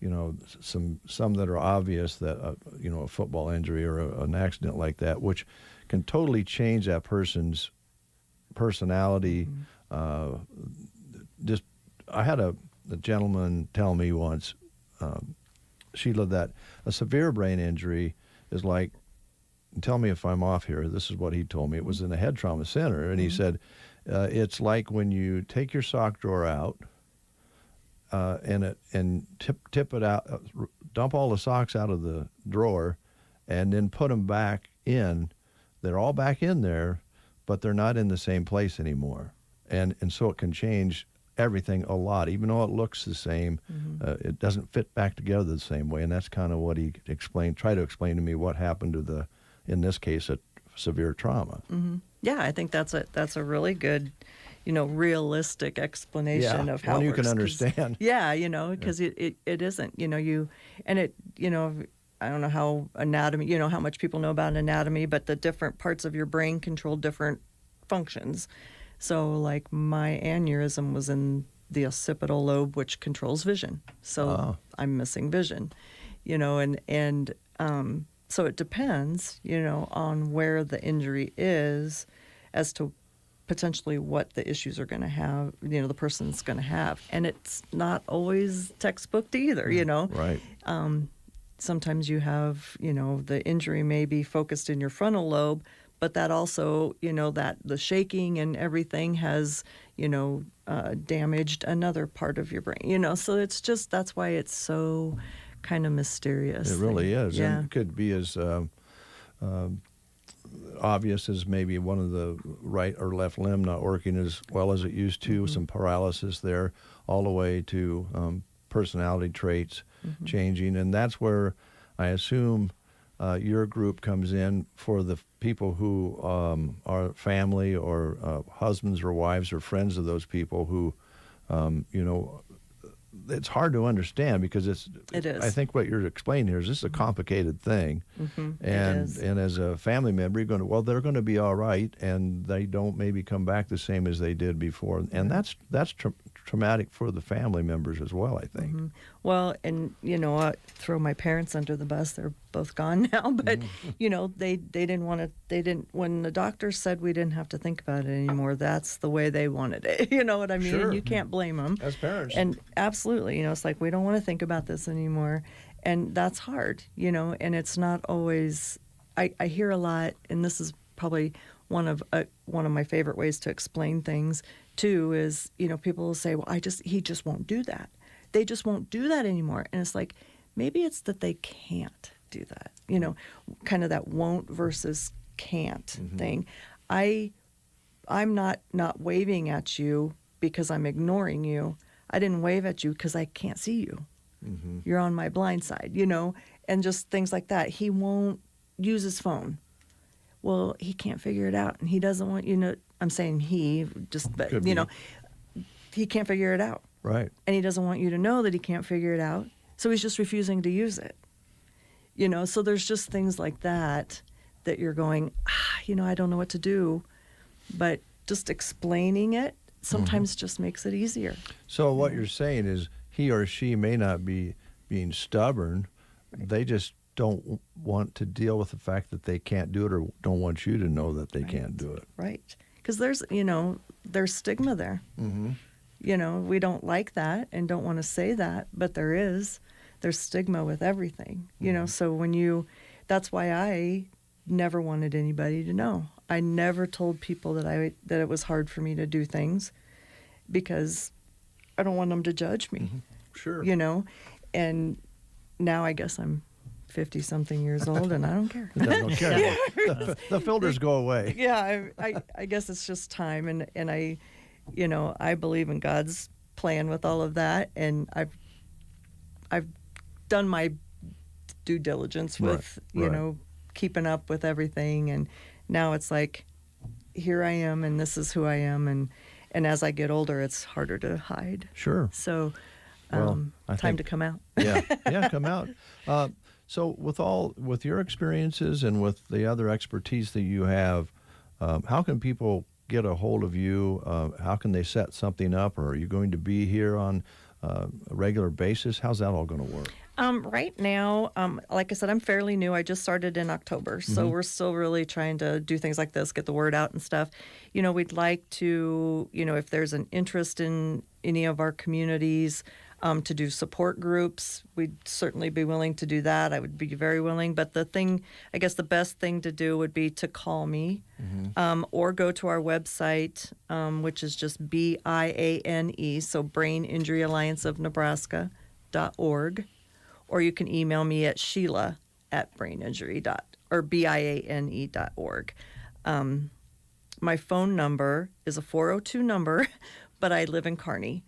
you know, some that are obvious, that you know, a football injury or an accident like that, which can totally change that person's personality. Just I had a gentleman tell me once, Sheila, that a severe brain injury is like, tell me if I'm off here, this is what he told me. It was in the head trauma center, and he said, it's like when you take your sock drawer out and tip it out, dump all the socks out of the drawer, and then put them back in. They're all back in there, but they're not in the same place anymore. And so it can change everything a lot. Even though it looks the same, it doesn't fit back together the same way. And that's kind of what he tried to explain to me what happened to in this case, a severe trauma. Yeah, I think that's a really good, you know, realistic explanation of how one it you works, can understand. Yeah, you know, because it isn't, you know, you know, I don't know how anatomy, you know, how much people know about anatomy, but the different parts of your brain control different functions. So, like, my aneurysm was in the occipital lobe, which controls vision. So I'm missing vision, you know, and so it depends, you know, on where the injury is as to potentially what the issues are going to have, you know, the person's going to have. And it's not always textbooked either, you know. Right. Sometimes you have, you know, the injury may be focused in your frontal lobe, but that also, you know, that the shaking and everything has, you know, damaged another part of your brain, you know. So it's just, that's why it's so kind of mysterious. It really is. Yeah. And it could be as obvious as maybe one of the right or left limb not working as well as it used to, some paralysis there, all the way to personality traits changing. And that's where I assume your group comes in for the people who are family or husbands or wives or friends of those people who, you know, it's hard to understand because it is. I think what you're explaining here is this is a complicated thing, and as a family member, you're going to, well, they're going to be all right, and they don't maybe come back the same as they did before, and that's traumatic for the family members as well, I think. Mm-hmm. Well, and, I throw my parents under the bus. They're both gone now, but, they didn't want to, when the doctor said we didn't have to think about it anymore, that's the way they wanted it. You know what I mean? Sure. You can't blame them. As parents. And absolutely, it's like, we don't want to think about this anymore. And that's hard, and it's not always, I hear a lot, and this is probably one of my favorite ways to explain things too, is, people will say, well, he just won't do that. They just won't do that anymore. And it's like, maybe it's that they can't do that, kind of that won't versus can't thing. I'm not waving at you because I'm ignoring you. I didn't wave at you because I can't see you. You're on my blind side, and just things like that. He won't use his phone. Well, he can't figure it out, and he doesn't want I'm saying he just, but he can't figure it out. Right. And he doesn't want you to know that he can't figure it out, so he's just refusing to use it. So there's just things like that you're going, I don't know what to do, but just explaining it sometimes just makes it easier. So what you're saying is he or she may not be being stubborn. Right. They just don't want to deal with the fact that they can't do it, or don't want you to know that they can't do it. Right. Because there's stigma there. We don't like that and don't want to say that, but there's stigma with everything, so that's why I never wanted anybody to know. I never told people that it was hard for me to do things, because I don't want them to judge me. Sure. And now I guess I'm 50-something years old, and I don't care. I don't care. The filters go away. Yeah, I guess it's just time, and I believe in God's plan with all of that, and I've done my due diligence with keeping up with everything, and now it's like, here I am, and this is who I am, and as I get older, it's harder to hide. Sure. So, time to come out. Yeah, come out. So with your experiences and with the other expertise that you have, how can people get a hold of you? How can they set something up? Or are you going to be here on a regular basis? How's that all going to work? Right now, like I said, I'm fairly new. I just started in October, so we're still really trying to do things like this, get the word out and stuff. We'd like to, if there's an interest in any of our communities, to do support groups, we'd certainly be willing to do that. I would be very willing. But the best thing to do would be to call me, or go to our website, which is just BIANE, so Brain Injury Alliance of Nebraska.org. Or you can email me at Sheila@braininjury.org. My phone number is a 402 number, but I live in Kearney.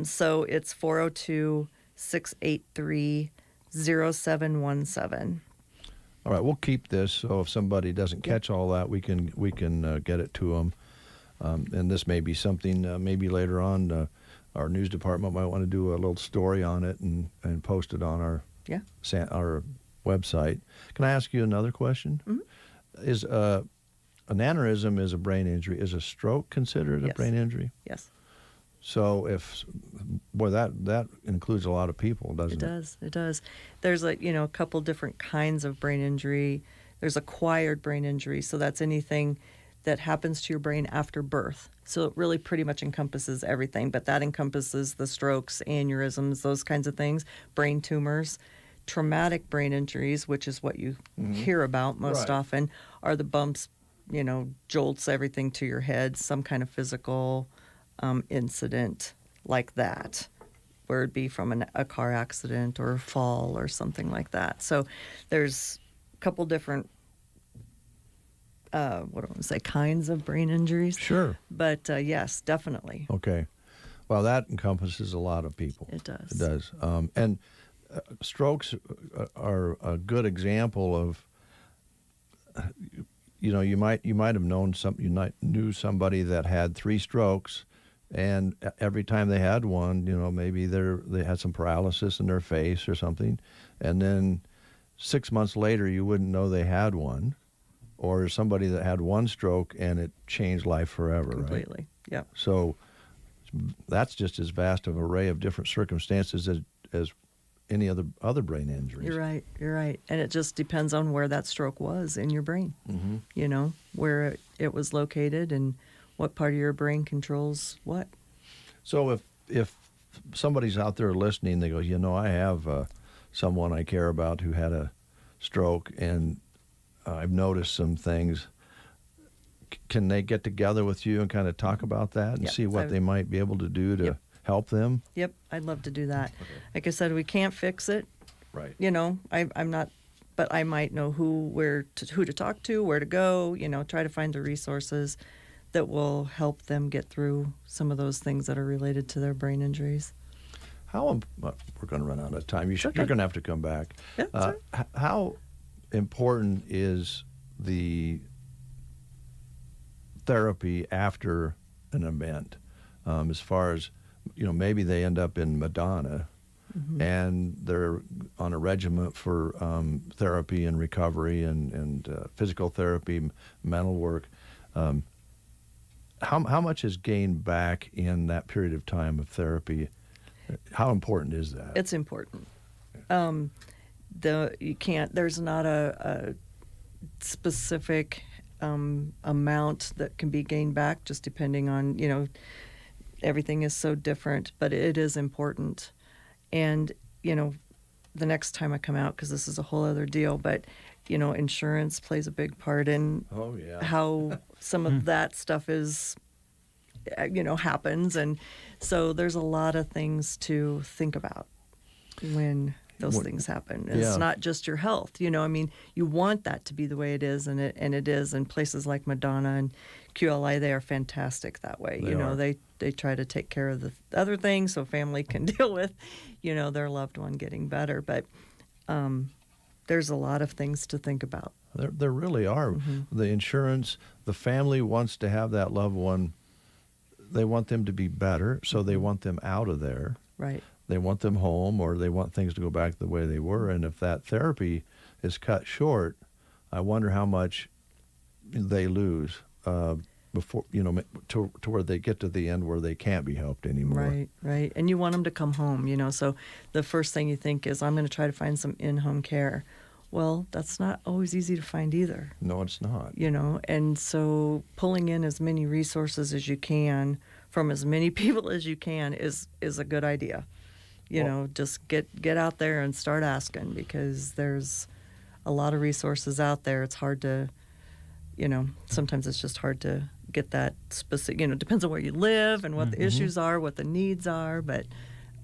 So it's 402-683-0717. All right, we'll keep this, so if somebody doesn't catch all that, we can get it to them. And this may be something maybe later on our news department might want to do a little story on it and post it on our website. Can I ask you another question? Is an aneurysm is a brain injury? Is a stroke considered a brain injury? Yes. So that includes a lot of people, doesn't it? It does. There's a couple different kinds of brain injury. There's acquired brain injury, so that's anything that happens to your brain after birth. So it really pretty much encompasses everything, but that encompasses the strokes, aneurysms, those kinds of things, brain tumors. Traumatic brain injuries, which is what you hear about most often, are the bumps, jolts, everything to your head, some kind of physical incident like that, where it'd be from a car accident or a fall or something like that. So there's a couple different kinds of brain injuries. Sure. But yes, definitely. Okay. Well, that encompasses a lot of people. It does. It does. And strokes are a good example of, you might have known knew somebody that had 3 strokes, and every time they had one, maybe they had some paralysis in their face or something, and then 6 months later you wouldn't know they had one. Or somebody that had 1 stroke and it changed life forever, Completely. Right? Yeah. So that's just as vast of an array of different circumstances as any other brain injuries. You're right. And it just depends on where that stroke was in your brain, where it was located and what part of your brain controls what. So if somebody's out there listening, they go, I have someone I care about who had a stroke, and I've noticed some things. Can they get together with you and kind of talk about that and see what they might be able to do to help them? Yep, I'd love to do that. Okay. Like I said, we can't fix it. Right. I'm not, but I might know who to talk to, where to go. Try to find the resources that will help them get through some of those things that are related to their brain injuries. We're going to run out of time. You're going to have to come back. Yeah, how important is the therapy after an event, as far as maybe they end up in Madonna and they're on a regimen for therapy and recovery and physical therapy, mental work. How much is gained back in that period of time of therapy? How important is that? It's important. There's not a specific amount that can be gained back, just depending on, everything is so different, but it is important. And, the next time I come out, because this is a whole other deal, but, insurance plays a big part in how some of that stuff is, happens. And so there's a lot of things to think about when those things happen. It's not just your health, you want that to be the way it is, and it is. And places like Madonna and QLI, they are fantastic that way. They try to take care of the other things so family can deal with, their loved one getting better. But there's a lot of things to think about. There really are. The insurance, the family wants to have that loved one. They want them to be better, so they want them out of there. Right. They want them home, or they want things to go back the way they were. And if that therapy is cut short, I wonder how much they lose before, to where they get to the end where they can't be helped anymore. Right. And you want them to come home, so the first thing you think is, I'm going to try to find some in-home care. Well, that's not always easy to find either. No, it's not. And so pulling in as many resources as you can from as many people as you can is a good idea. Just get out there and start asking, because there's a lot of resources out there. It's hard to, sometimes it's just hard to get that specific, depends on where you live and what the issues are, what the needs are, but,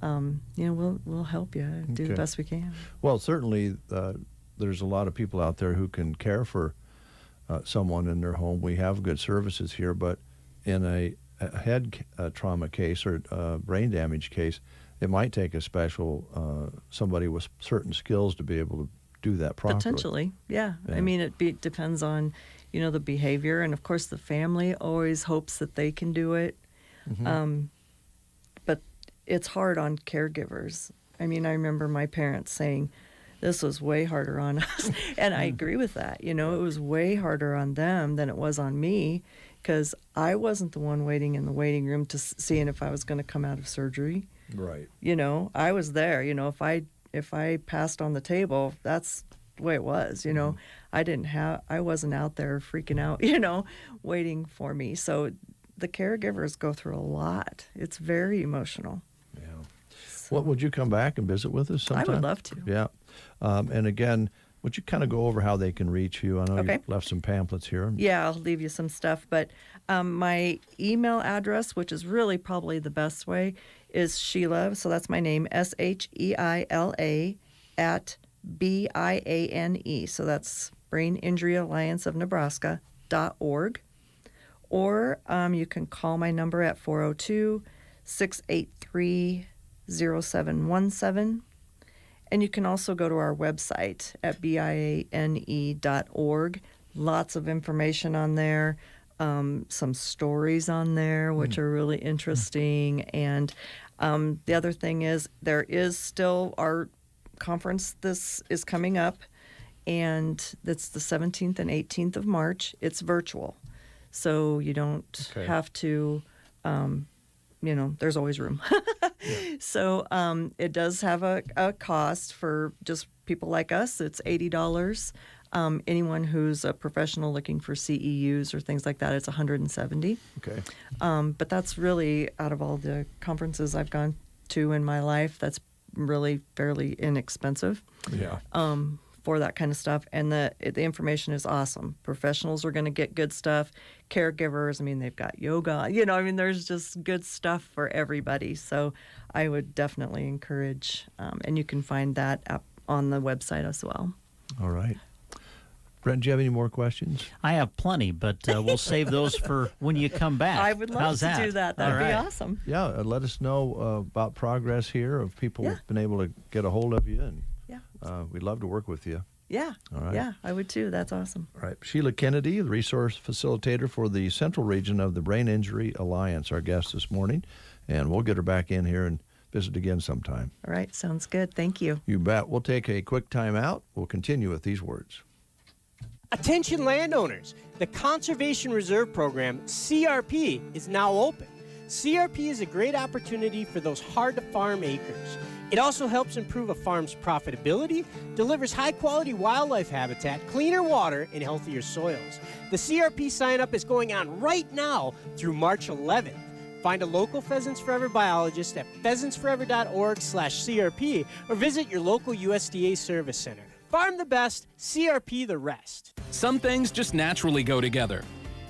we'll help you do the best we can. Well, certainly there's a lot of people out there who can care for someone in their home. We have good services here, but in a head trauma case or brain damage case, it might take a special somebody with certain skills to be able to do that properly. Potentially, yeah. I mean, it depends on, the behavior, and of course the family always hopes that they can do it. But it's hard on caregivers. I mean, I remember my parents saying, this was way harder on us. And I agree with that. It was way harder on them than it was on me, because I wasn't the one waiting in the waiting room to seeing if I was going to come out of surgery. Right. I was there. If I passed on the table, that's the way it was. I wasn't out there freaking out, waiting for me. So the caregivers go through a lot. It's very emotional. Yeah. So, would you come back and visit with us sometime? I would love to. Yeah. And again, would you kind of go over how they can reach you? I know you left some pamphlets here. Yeah, I'll leave you some stuff. But my email address, which is really probably the best way, is Sheila. So that's my name, SHEILA @BIANE. So that's Brain Injury Alliance of Nebraska.org. Or you can call my number at 402-683-0717. And you can also go to our website at BIANE.org. Lots of information on there, some stories on there, which are really interesting. And the other thing is, there is still our conference. This is coming up, and it's the 17th and 18th of March. It's virtual, so you don't have to there's always room. So it does have a cost for just people like us. It's $80. Anyone who's a professional looking for CEUs or things like that, it's $170. Okay. But that's really, out of all the conferences I've gone to in my life, that's really fairly inexpensive. Yeah. For that kind of stuff. And the information is awesome. Professionals are going to get good stuff. Caregivers, they've got yoga. There's just good stuff for everybody. So I would definitely encourage, and you can find that on the website as well. All right. Brent, do you have any more questions? I have plenty, but we'll save those for when you come back. I would love How's to that? do that. That'd be awesome. Yeah, let us know about progress here of people who've been able to get a hold of you. And we'd love to work with you. Yeah. All right. Yeah, I would too. That's awesome. All right. Sheila Kennedy, the resource facilitator for the Central Region of the Brain Injury Alliance, our guest this morning. And we'll get her back in here and visit again sometime. All right. Sounds good. Thank you. You bet. We'll take a quick time out. We'll continue with these words. Attention landowners, the Conservation Reserve Program, CRP, is now open. CRP is a great opportunity for those hard-to-farm acres. It also helps improve a farm's profitability, delivers high-quality wildlife habitat, cleaner water, and healthier soils. The CRP sign-up is going on right now through March 11th. Find a local Pheasants Forever biologist at pheasantsforever.org/CRP or visit your local USDA Service Center. Farm the best, CRP the rest. Some things just naturally go together,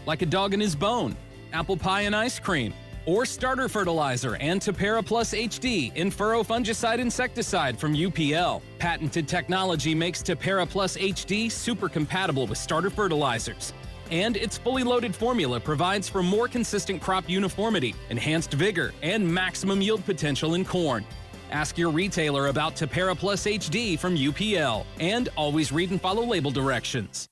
like a dog and his bone, apple pie and ice cream, or starter fertilizer and Tapera Plus HD in-furrow fungicide insecticide from UPL. Patented technology makes Tapera Plus HD super compatible with starter fertilizers. And its fully loaded formula provides for more consistent crop uniformity, enhanced vigor, and maximum yield potential in corn. Ask your retailer about Tapera Plus HD from UPL, and always read and follow label directions.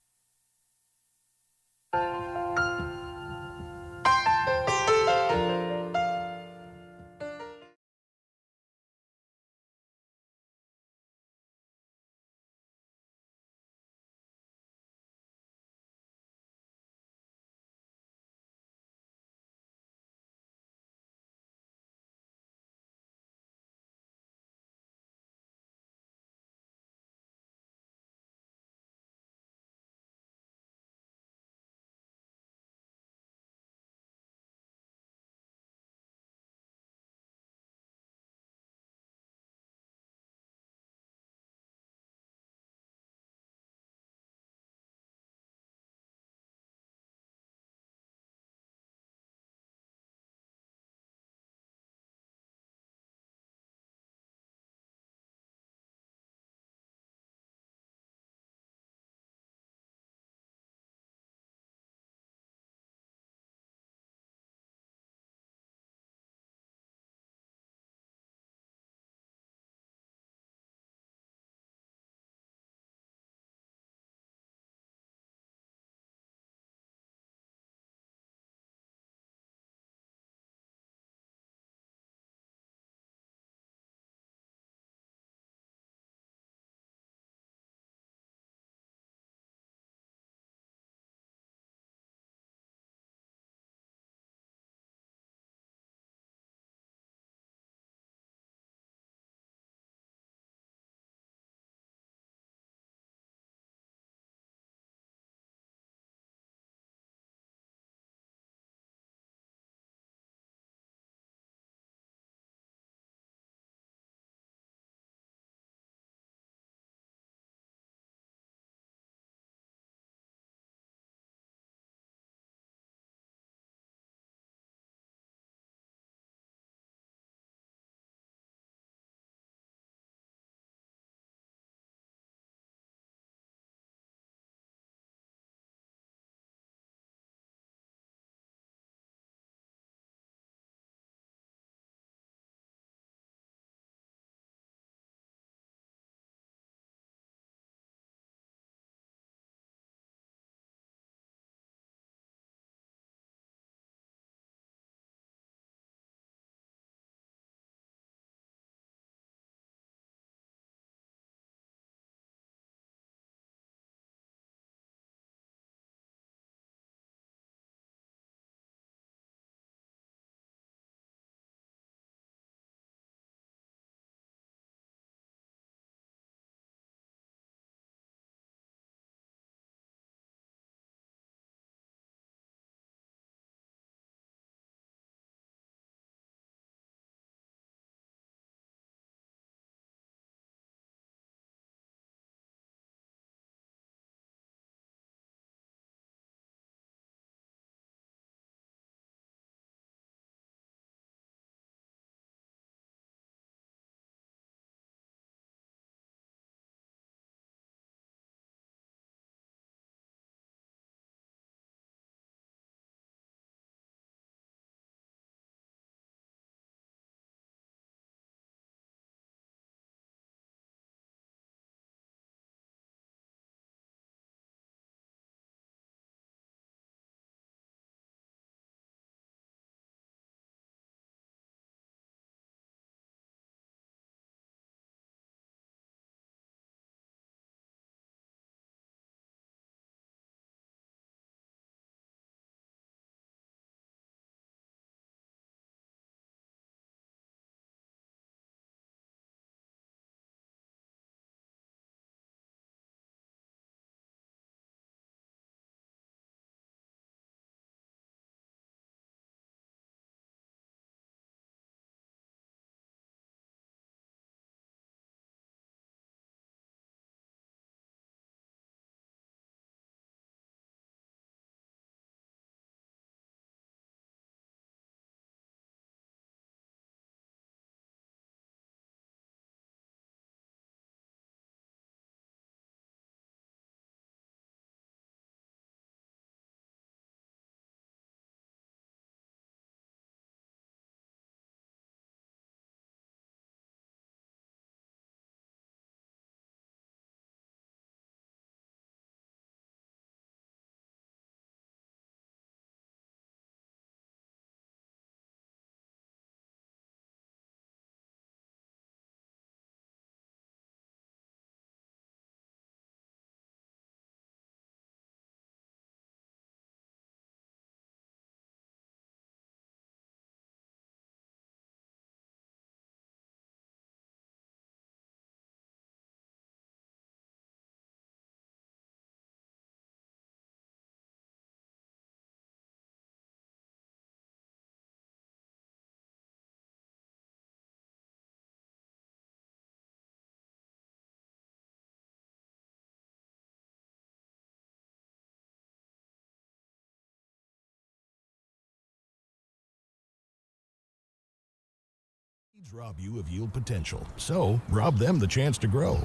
Rob you of yield potential, so rob them the chance to grow.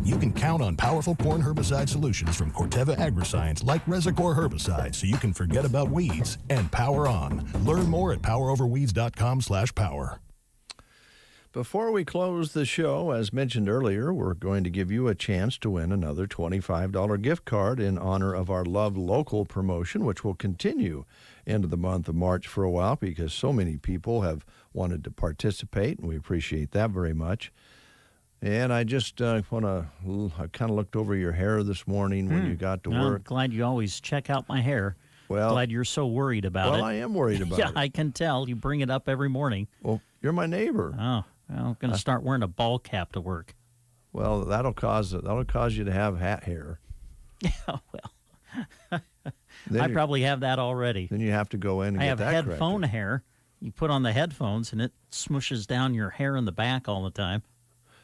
You can count on powerful corn herbicide solutions from Corteva Agriscience like Resicor herbicide so you can forget about weeds and power on. Learn more at poweroverweeds.com/power. Before we close the show, as mentioned earlier, we're going to give you a chance to win another $25 gift card in honor of our Love Local promotion, which will continue into the month of March for a while because so many people have wanted to participate, and we appreciate that very much. And I just I kind of looked over your hair this morning when you got to work. I'm glad you always check out my hair. Well, glad you're so worried about it. Well, I am worried about it. Yeah, I can tell. You bring it up every morning. Well, you're my neighbor. Oh, well, I'm going to start wearing a ball cap to work. Well, that'll cause you to have hat hair. Yeah, well, I probably have that already. Then you have to go in and I get have that headphone corrected. hair. You put on the headphones, and it smushes down your hair in the back all the time.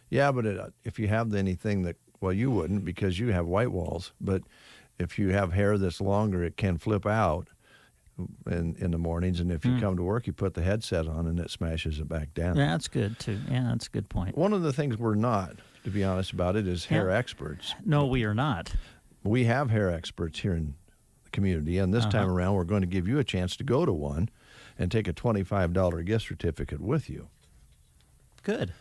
Yeah, but if you have anything that, well, you wouldn't because you have white walls. But if you have hair that's longer, it can flip out in the mornings. And if you come to work, you put the headset on, and it smashes it back down. Yeah, that's good, too. Yeah, that's a good point. One of the things we're not, to be honest about it, is hair experts. No, we are not. We have hair experts here in the community, and this time around, we're going to give you a chance to go to one and take a $25 gift certificate with you. Good.